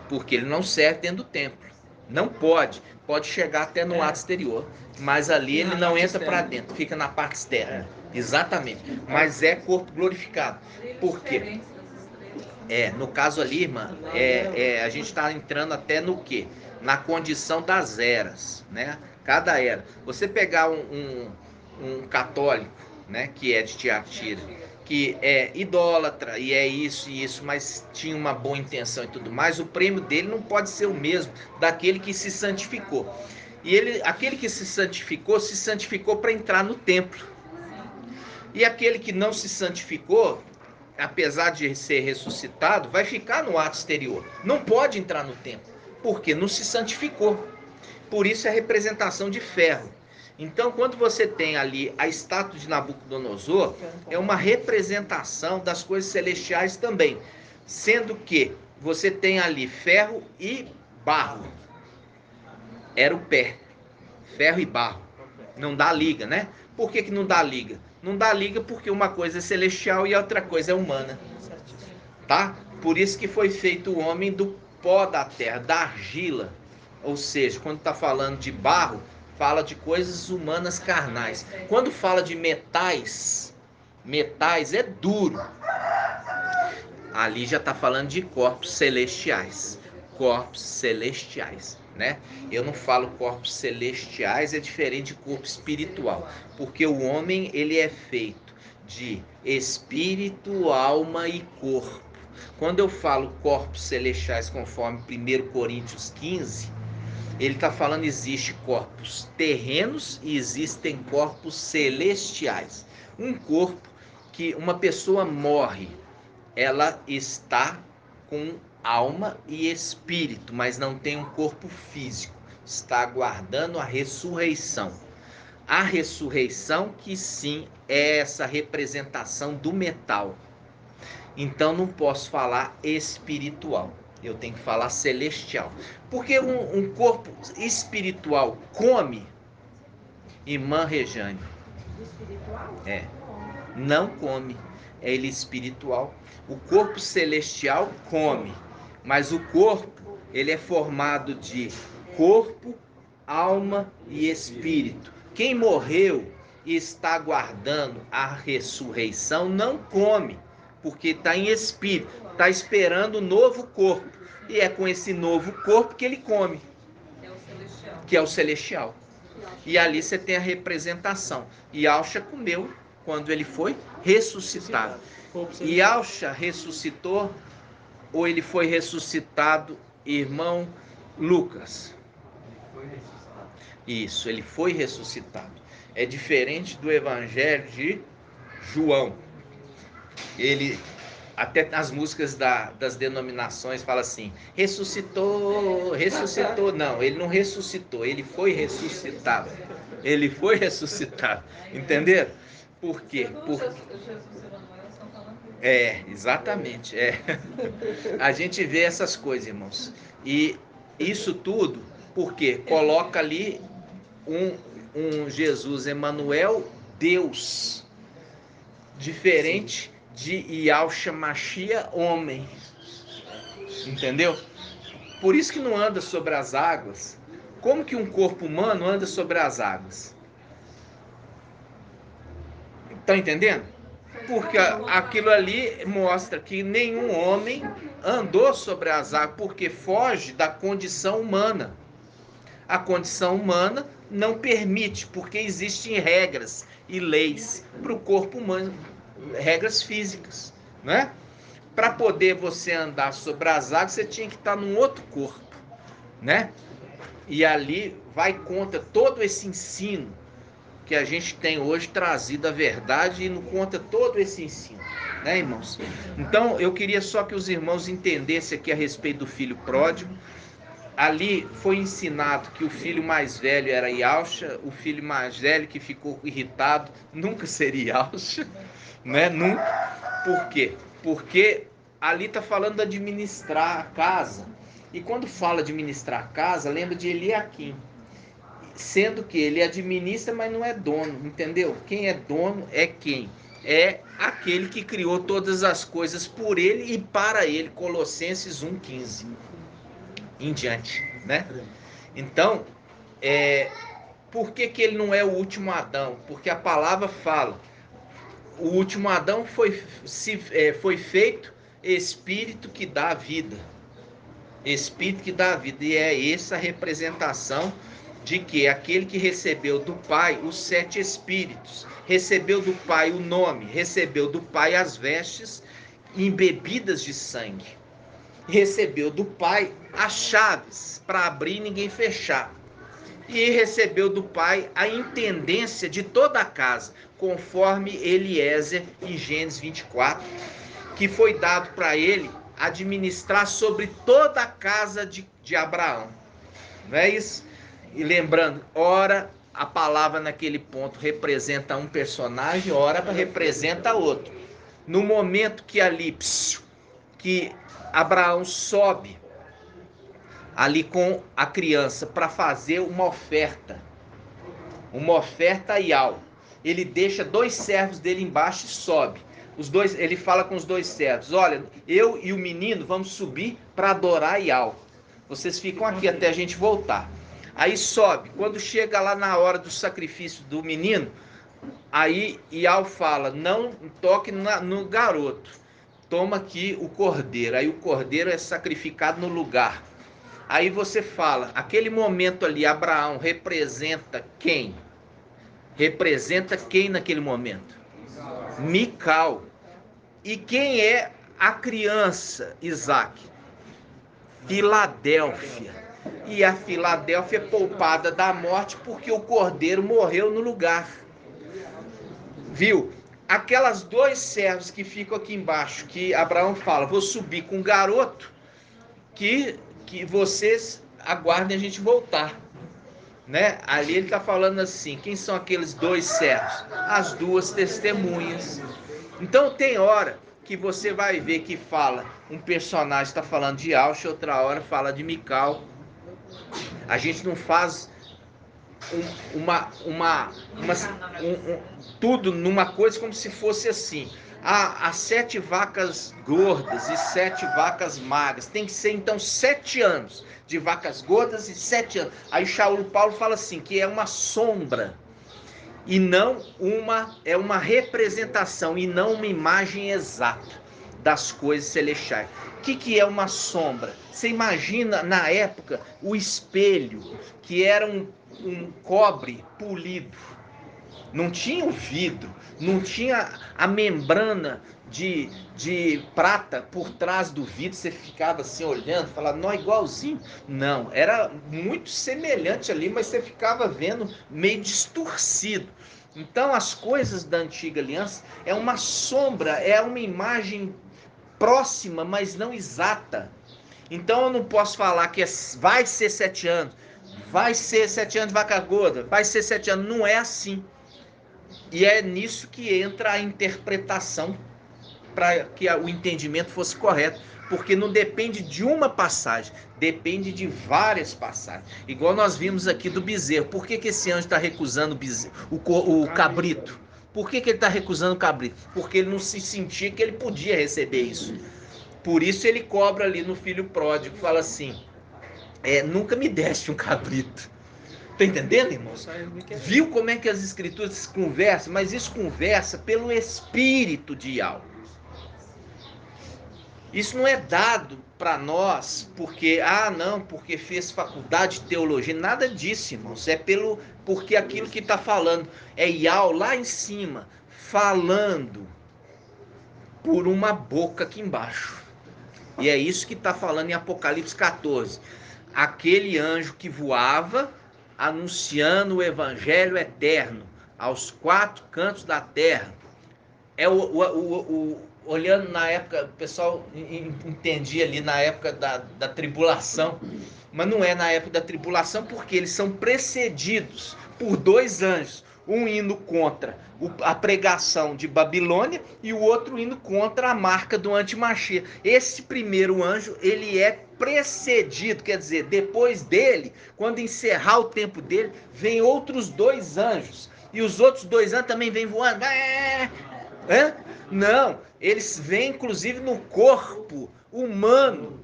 Porque ele não serve dentro do templo. Não pode. Pode chegar até no lado exterior, mas ali ele não entra para dentro, fica na parte externa. Exatamente. Mas é corpo glorificado. Por quê? No caso ali, irmã, a gente está entrando até no quê? Na condição das eras, né? Cada era. Você pegar um católico, né, que é de Tiatira, que é idólatra e é isso e isso, mas tinha uma boa intenção e tudo mais, o prêmio dele não pode ser o mesmo daquele que se santificou. E aquele que se santificou para entrar no templo. E aquele que não se santificou, apesar de ser ressuscitado, vai ficar no ato exterior. Não pode entrar no templo, porque não se santificou. Por isso é a representação de ferro. Então, quando você tem ali a estátua de Nabucodonosor, é uma representação das coisas celestiais também. Sendo que você tem ali ferro e barro. Era o pé. Ferro e barro. Não dá liga, né? Por que não dá liga? Não dá liga porque uma coisa é celestial e a outra coisa é humana. Tá? Por isso que foi feito o homem do pó da terra, da argila. Ou seja, quando está falando de barro, fala de coisas humanas carnais. Quando fala de metais é duro. Ali já está falando de corpos celestiais. Corpos celestiais, né? Eu não falo corpos celestiais, é diferente de corpo espiritual. Porque o homem, ele é feito de espírito, alma e corpo. Quando eu falo corpos celestiais, conforme 1 Coríntios 15... ele está falando, existe corpos terrenos e existem corpos celestiais. Um corpo que uma pessoa morre, ela está com alma e espírito, mas não tem um corpo físico. Está aguardando a ressurreição. A ressurreição, que sim, é essa representação do metal. Então não posso falar espiritual, eu tenho que falar celestial. Porque um corpo espiritual come, irmã Rejane? Espiritual? É, não come, é ele espiritual. O corpo celestial come, mas o corpo, ele é formado de corpo, alma e espírito. Quem morreu e está aguardando a ressurreição não come, porque está em espírito, está esperando o novo corpo. E é com esse novo corpo que ele come, É o celestial. que é o celestial. E ali você tem a representação. Yahshua comeu quando ele foi ressuscitado. E Yahshua ressuscitou, ou ele foi ressuscitado, irmão Lucas? Foi ressuscitado. Isso, ele foi ressuscitado. É diferente do evangelho de João. Ele, até nas músicas das denominações, fala assim: ressuscitou, ressuscitou. Não, ele não ressuscitou, ele foi ressuscitado. Ele foi ressuscitado. Entenderam? Por quê? Jesus e Manuel estão falando isso. Exatamente. A gente vê essas coisas, irmãos. E isso tudo, porque coloca ali um Jesus Emanuel, Deus, diferente de Yahshua Mashiach, homem. Entendeu? Por isso que não anda sobre as águas. Como que um corpo humano anda sobre as águas? Estão entendendo? Porque aquilo ali mostra que nenhum homem andou sobre as águas, porque foge da condição humana. A condição humana não permite, porque existem regras e leis para o corpo humano, regras físicas, né? Para poder você andar sobre as águas, você tinha que estar num outro corpo, né? E ali vai contra todo esse ensino que a gente tem hoje trazido a verdade e não conta todo esse ensino, né, irmãos? Então, eu queria só que os irmãos entendessem aqui a respeito do filho pródigo. Ali foi ensinado que o filho mais velho era Yahshua, o filho mais velho que ficou irritado nunca seria Yahshua, né? Nunca. Por quê? Porque ali está falando de administrar a casa. E quando fala administrar a casa, lembra de Eliaquim. Sendo que ele administra, mas não é dono, entendeu? Quem é dono é quem? É aquele que criou todas as coisas por ele e para ele. Colossenses 1,15 em diante, né? Então, por que ele não é o último Adão? Porque a palavra fala, o último Adão foi feito espírito que dá a vida. Espírito que dá a vida. E é essa a representação de que aquele que recebeu do Pai os 7 Espíritos, recebeu do Pai o nome, recebeu do Pai as vestes embebidas de sangue, recebeu do Pai as chaves para abrir e ninguém fechar, e recebeu do Pai a intendência de toda a casa, conforme Eliezer em Gênesis 24, que foi dado para ele administrar sobre toda a casa de Abraão. Não é isso? E lembrando, ora a palavra naquele ponto representa um personagem, ora representa outro. No momento que ali, que Abraão sobe ali com a criança para fazer uma oferta a Yahweh, ele deixa 2 servos dele embaixo e sobe. Ele fala com os 2 servos: olha, eu e o menino vamos subir para adorar Yahweh. Vocês ficam aqui até a gente voltar. Aí sobe. Quando chega lá na hora do sacrifício do menino, aí Yahweh fala: não toque no garoto, toma aqui o cordeiro. Aí o cordeiro é sacrificado no lugar. Aí você fala, aquele momento ali, Abraão representa quem? Representa quem naquele momento? Mical. E quem é a criança, Isaac? Filadélfia. E a Filadélfia é poupada da morte porque o cordeiro morreu no lugar. Viu? Aquelas 2 servos que ficam aqui embaixo, que Abraão fala: vou subir com o garoto, que vocês aguardem a gente voltar. né? Ali ele está falando assim, quem são aqueles dois servos? As duas testemunhas. Então tem hora que você vai ver que fala, um personagem está falando de Aush, outra hora fala de Mical. A gente não faz tudo numa coisa como se fosse assim. As 7 vacas gordas e 7 vacas magras. Tem que ser então 7 anos de vacas gordas e 7 anos. Aí Saulo Paulo fala assim, que é uma sombra e não é uma representação e não uma imagem exata das coisas celestiais. O que é uma sombra? Você imagina na época o espelho, que era um cobre polido. Não tinha o vidro, não tinha a membrana de prata por trás do vidro, você ficava assim olhando, falava, não, igualzinho. Não, era muito semelhante ali, mas você ficava vendo meio distorcido. Então as coisas da antiga aliança é uma sombra, é uma imagem próxima, mas não exata. Então eu não posso falar que vai ser 7 anos, vai ser 7 anos de vaca gorda, vai ser 7 anos, não é assim. E é nisso que entra a interpretação para que o entendimento fosse correto, porque não depende de uma passagem, depende de várias passagens. Igual nós vimos aqui do bezerro. Por que esse anjo está recusando o cabrito? Por que ele está recusando o cabrito? Porque ele não se sentia que ele podia receber isso. Por isso ele cobra ali no filho pródigo, fala assim, nunca me deste um cabrito. Tá entendendo, irmãos? Viu como é que as escrituras conversam? Mas isso conversa pelo espírito de algo. Isso não é dado para nós porque, porque fez faculdade de teologia. Nada disso, irmãos. É porque aquilo que está falando é Yahweh lá em cima, falando por uma boca aqui embaixo. E é isso que está falando em Apocalipse 14. Aquele anjo que voava, anunciando o evangelho eterno aos 4 cantos da terra. Olhando na época, o pessoal entendia ali na época da tribulação, mas não é na época da tribulação, porque eles são precedidos por 2 anjos, um indo contra a pregação de Babilônia e o outro indo contra a marca do antimachia. Esse primeiro anjo, ele é precedido, quer dizer, depois dele, quando encerrar o tempo dele, vem outros 2 anjos, e os outros 2 anjos também vêm voando. Não, eles vêm inclusive no corpo humano.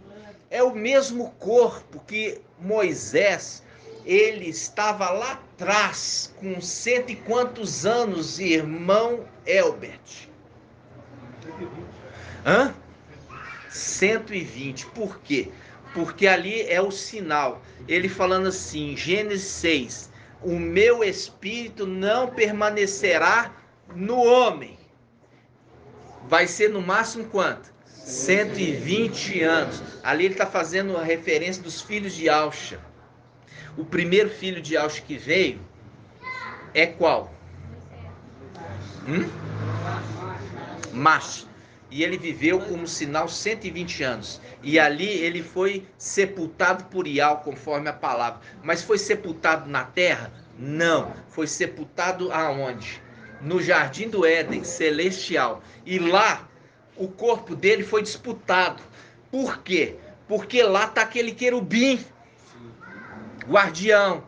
É o mesmo corpo que Moisés, ele estava lá atrás, com 100 e quantos anos, irmão Elbert? 120. Por quê? Porque ali é o sinal. Ele falando assim, Gênesis 6, o meu espírito não permanecerá no homem. Vai ser no máximo quanto? 120 anos. Ali ele está fazendo a referência dos filhos de Ausha. O primeiro filho de Ausha que veio é qual? Macho. E ele viveu como sinal 120 anos. E ali ele foi sepultado por Ial, conforme a palavra. Mas foi sepultado na terra? Não. Foi sepultado aonde? No jardim do Éden, celestial. E lá, o corpo dele foi disputado. Por quê? Porque lá está aquele querubim, guardião.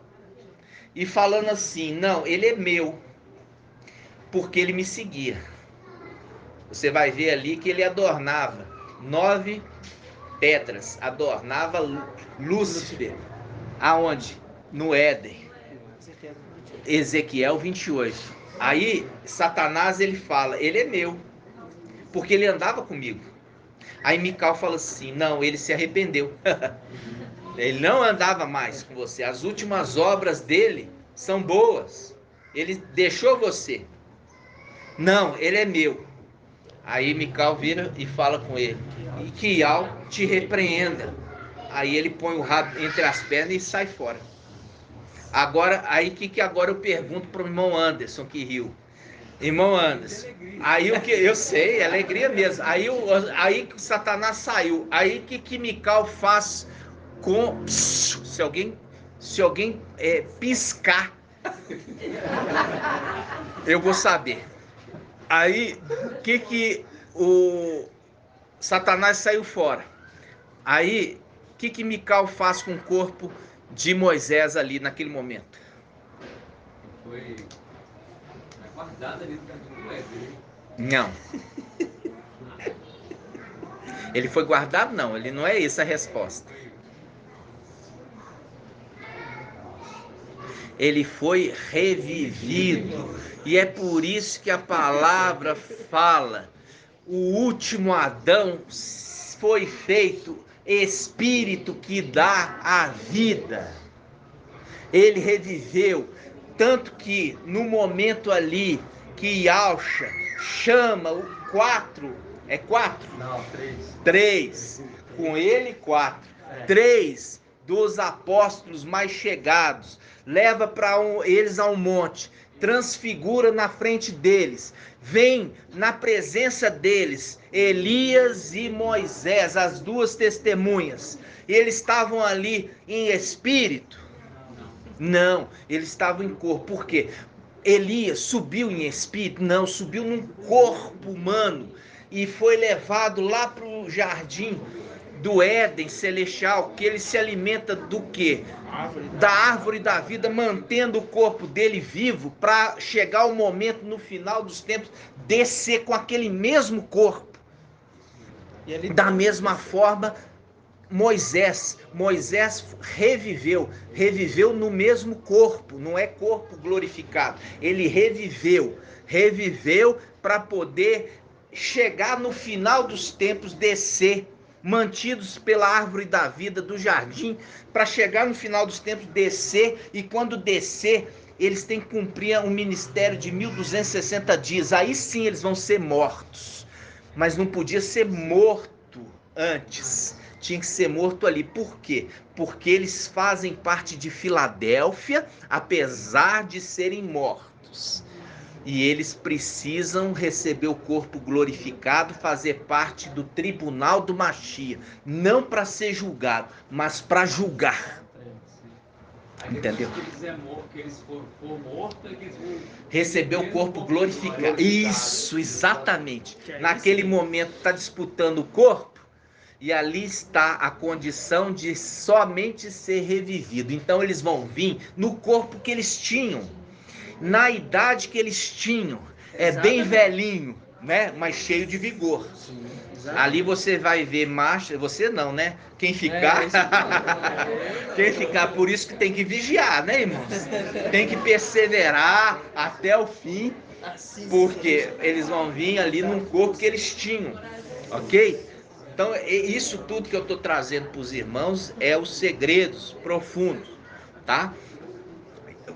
E falando assim, não, ele é meu, porque ele me seguia. Você vai ver ali que ele adornava 9 pedras, adornava Lúcifer. Aonde? No Éden. Ezequiel 28. Aí Satanás ele fala, ele é meu, porque ele andava comigo. Aí Mical fala assim, não, ele se arrependeu. Ele não andava mais com você. As últimas obras dele são boas. Ele deixou você. Não, ele é meu. Aí Mical vira e fala com ele, e que Ial te repreenda. Aí ele põe o rabo entre as pernas e sai fora. Agora, aí que agora eu pergunto para o irmão Anderson que riu. Irmão Anderson, aí o que eu sei, é alegria mesmo. Aí que Satanás saiu. Aí que Mical faz com, se alguém Se alguém piscar, eu vou saber. Aí, o que o Satanás saiu fora? Aí, o que Mical faz com o corpo de Moisés ali naquele momento? Foi guardado ali no cantinho do Éden. Não. Ele foi guardado? Não, ele não é essa a resposta. Ele foi revivido. E é por isso que a palavra fala: o último Adão foi feito espírito que dá a vida. Ele reviveu, tanto que no momento ali que Yalcha chama o 4, é 4? Não, 3, com ele 4. 3 dos apóstolos mais chegados, leva eles a um monte, transfigura na frente deles, vem na presença deles Elias e Moisés, as duas testemunhas. Eles estavam ali em espírito? Não, eles estavam em corpo. Por quê? Elias subiu em espírito? Não, subiu num corpo humano e foi levado lá para o jardim do Éden celestial, que ele se alimenta do quê? Da árvore da vida, mantendo o corpo dele vivo para chegar o momento no final dos tempos descer com aquele mesmo corpo. Da mesma forma, Moisés reviveu no mesmo corpo, não é corpo glorificado. Ele reviveu para poder chegar no final dos tempos, descer, mantidos pela árvore da vida do jardim, para chegar no final dos tempos, descer, e quando descer, eles têm que cumprir um ministério de 1260 dias. Aí sim eles vão ser mortos, mas não podia ser morto antes, tinha que ser morto ali. Por quê? Porque eles fazem parte de Filadélfia, apesar de serem mortos. E eles precisam receber o corpo glorificado, fazer parte do tribunal do Machia. Não para ser julgado, mas para julgar. Entendeu? Que eles foram mortos, eles vão receber o corpo glorificado. Isso, exatamente. Naquele momento está disputando o corpo, e ali está a condição de somente ser revivido. Então eles vão vir no corpo que eles tinham, na idade que eles tinham. É bem velhinho, né? Mas cheio de vigor. Ali você vai ver marcha, você não, né? Quem ficar, quem ficar, por isso que tem que vigiar, né, irmãos? Tem que perseverar até o fim, porque eles vão vir ali num corpo que eles tinham, ok? Então, isso tudo que eu estou trazendo para os irmãos é os segredos profundos, tá?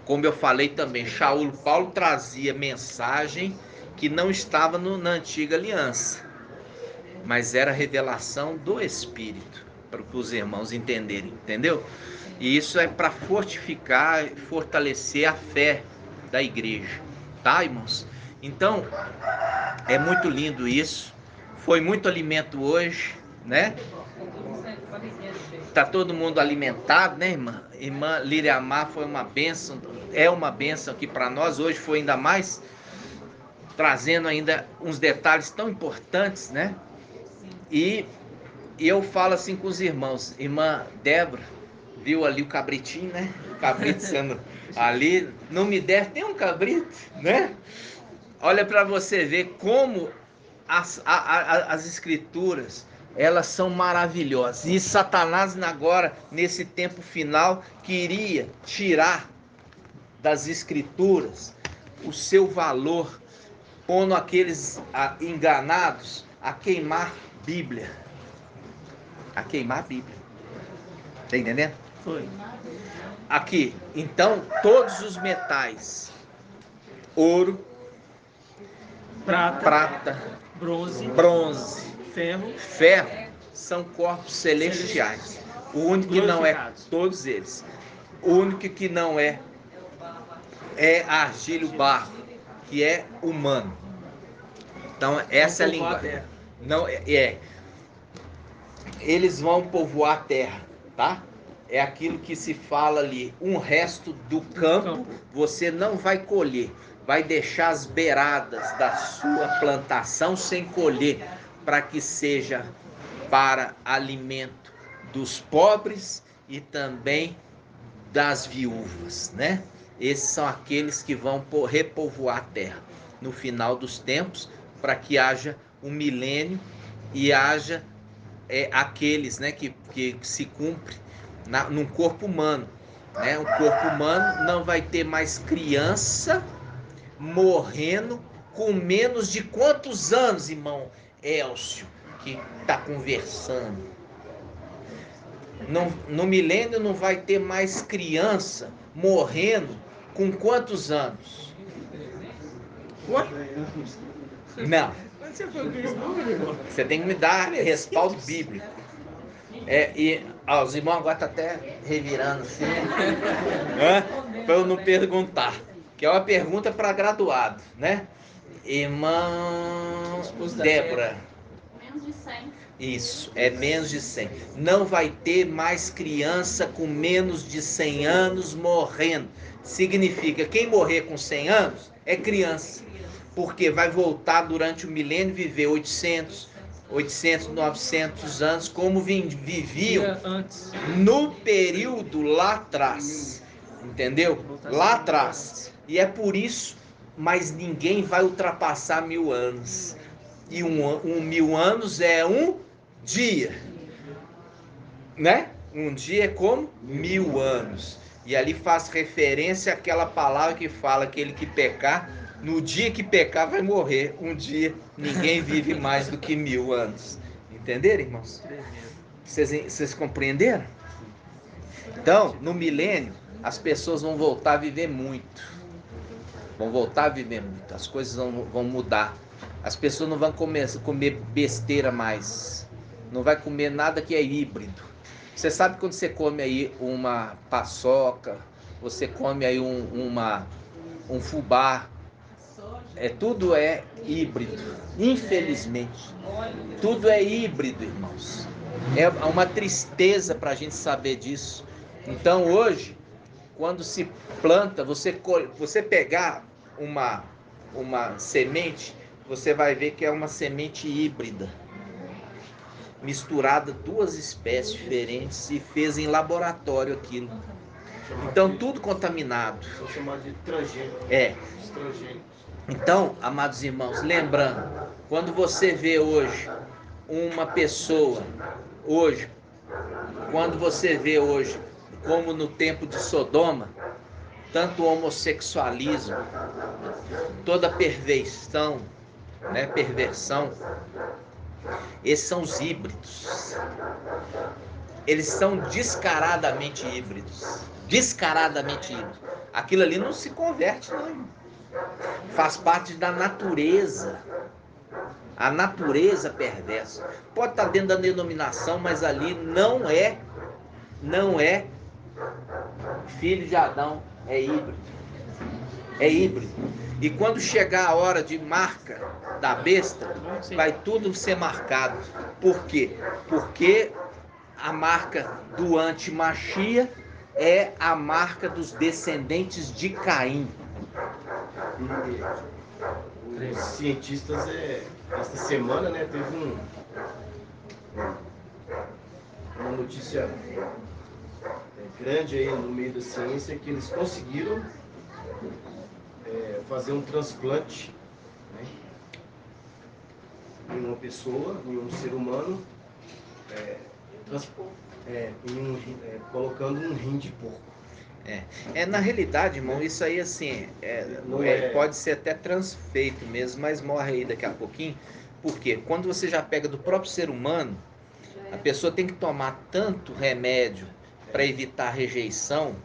Como eu falei também, Paulo trazia mensagem que não estava na antiga aliança, mas era revelação do Espírito, para que os irmãos entenderem, entendeu? E isso é para fortificar e fortalecer a fé da igreja, tá, irmãos? Então, é muito lindo isso. Foi muito alimento hoje, né? Tá todo mundo alimentado, né, irmã? Irmã Líria Amar foi uma bênção, é uma bênção aqui para nós. Hoje foi ainda mais, trazendo ainda uns detalhes tão importantes, né? E eu falo assim com os irmãos, irmã Débora, viu ali o cabritinho, né? O cabrito sendo ali, não me der, tem um cabrito, né? Olha para você ver como as escrituras, elas são maravilhosas. E Satanás agora, nesse tempo final, queria tirar das escrituras o seu valor, pondo aqueles enganados a queimar Bíblia. A queimar a Bíblia. Tá entendendo? Foi. Aqui, então, todos os metais, ouro, prata, bronze, ferro, são corpos celestiais. O único que não é, todos eles. O único que não é a argila, o barro, que é humano. Então, essa é a linguagem. Não, eles vão povoar a terra, tá? é aquilo que se fala ali, um resto do campo você não vai colher, vai deixar as beiradas da sua plantação sem colher, para que seja para alimento dos pobres e também das viúvas, né? Esses são aqueles que vão repovoar a terra no final dos tempos, para que haja um milênio e haja aqueles, né, que se cumpre num corpo humano, né? Um corpo humano não vai ter mais criança morrendo com menos de quantos anos, irmão Elcio, que está conversando? No milênio não vai ter mais criança morrendo com quantos anos? Não. Você tem que me dar respaldo bíblico. Os irmãos agora estão até revirando assim, para eu não perguntar. Que é uma pergunta para graduado, né? Irmã Débora. Menos de 100. Isso, é menos de 100. Não vai ter mais criança com menos de 100 anos morrendo. Significa, quem morrer com 100 anos é criança. Porque vai voltar durante o milênio e viver 800, 900 anos, como viviam no período lá atrás. Entendeu? Lá atrás. E é por isso, mas ninguém vai ultrapassar 1000 anos. E 1000 anos é um dia, né? Um dia é como 1000 anos. E ali faz referência àquela palavra que fala que aquele que pecar, no dia que pecar vai morrer. Um dia ninguém vive mais do que 1000 anos. Entenderam, irmãos? Vocês compreenderam? Então, no milênio, as pessoas vão voltar a viver muito. Vão voltar a viver muito. As coisas vão mudar. As pessoas não vão comer besteira mais. Não vai comer nada que é híbrido. Você sabe quando você come aí uma paçoca, você come aí um fubá, tudo é híbrido. Infelizmente, tudo é híbrido, irmãos. É uma tristeza para a gente saber disso. Então hoje, quando se planta, você pegar uma semente, você vai ver que é uma semente híbrida, misturada duas espécies diferentes e fez em laboratório aquilo. Então tudo contaminado. São chamados de transgênicos. Então, amados irmãos, lembrando, quando você vê hoje uma pessoa, quando você vê hoje, como no tempo de Sodoma, tanto o homossexualismo, toda perversão, né, esses são os híbridos. Eles são descaradamente híbridos. Aquilo ali não se converte, não, irmão. Faz parte da natureza. A natureza perversa. Pode estar dentro da denominação, mas ali não é filho de Adão, é híbrido. E quando chegar a hora de marca da besta, vai tudo ser marcado. Por quê? Porque a marca do anti-Machia é a marca dos descendentes de Caim. E os cientistas, esta semana, né, teve uma notícia grande aí no meio da ciência, que eles conseguiram fazer um transplante, né, em uma pessoa, em um ser humano, colocando um rim de porco. Na realidade, irmão, isso aí assim, pode ser até transfeito mesmo, mas morre aí daqui a pouquinho. Porque quando você já pega do próprio ser humano, a pessoa tem que tomar tanto remédio para evitar a rejeição,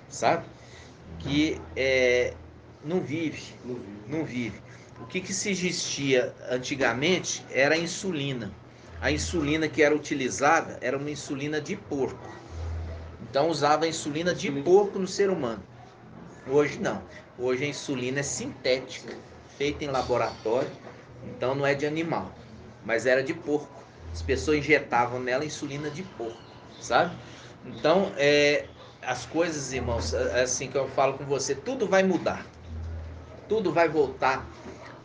sabe? Que não vive. O que se existia antigamente era a insulina. A insulina que era utilizada era uma insulina de porco. Então usava a insulina de porco no ser humano. Hoje não. Hoje a insulina é sintética, feita em laboratório. Então não é de animal, mas era de porco. As pessoas injetavam nela insulina de porco, sabe? Então, as coisas, irmãos, assim que eu falo com você, tudo vai mudar. Tudo vai voltar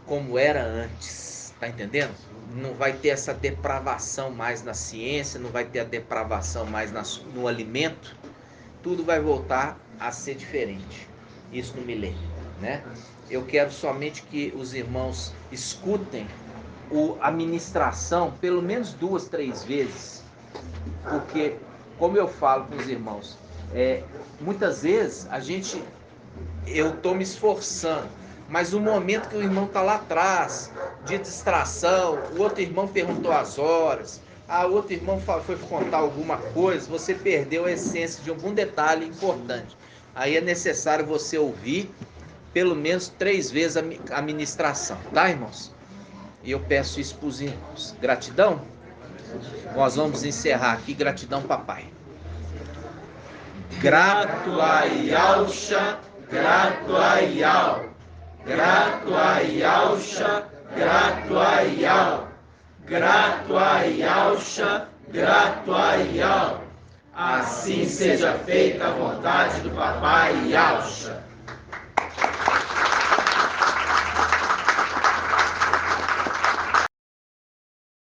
como era antes, tá entendendo? Não vai ter essa depravação mais na ciência, não vai ter a depravação mais no alimento. Tudo vai voltar a ser diferente. Isso no milênio, né? Eu quero somente que os irmãos escutem a ministração pelo menos 2, 3 vezes, porque, como eu falo com os irmãos, muitas vezes eu estou me esforçando, mas o momento que o irmão está lá atrás, de distração, o outro irmão perguntou as horas, outro irmão foi contar alguma coisa, você perdeu a essência de algum detalhe importante. Aí é necessário você ouvir pelo menos 3 vezes a ministração, tá, irmãos? E eu peço isso para os irmãos. Gratidão? Nós vamos encerrar aqui. Gratidão, papai. Grato a Yalcha, grato a Yal. Grato a Yalcha, grato a Yal. Grato a Yalcha, grato a Yal. Assim seja feita a vontade do papai Yalcha.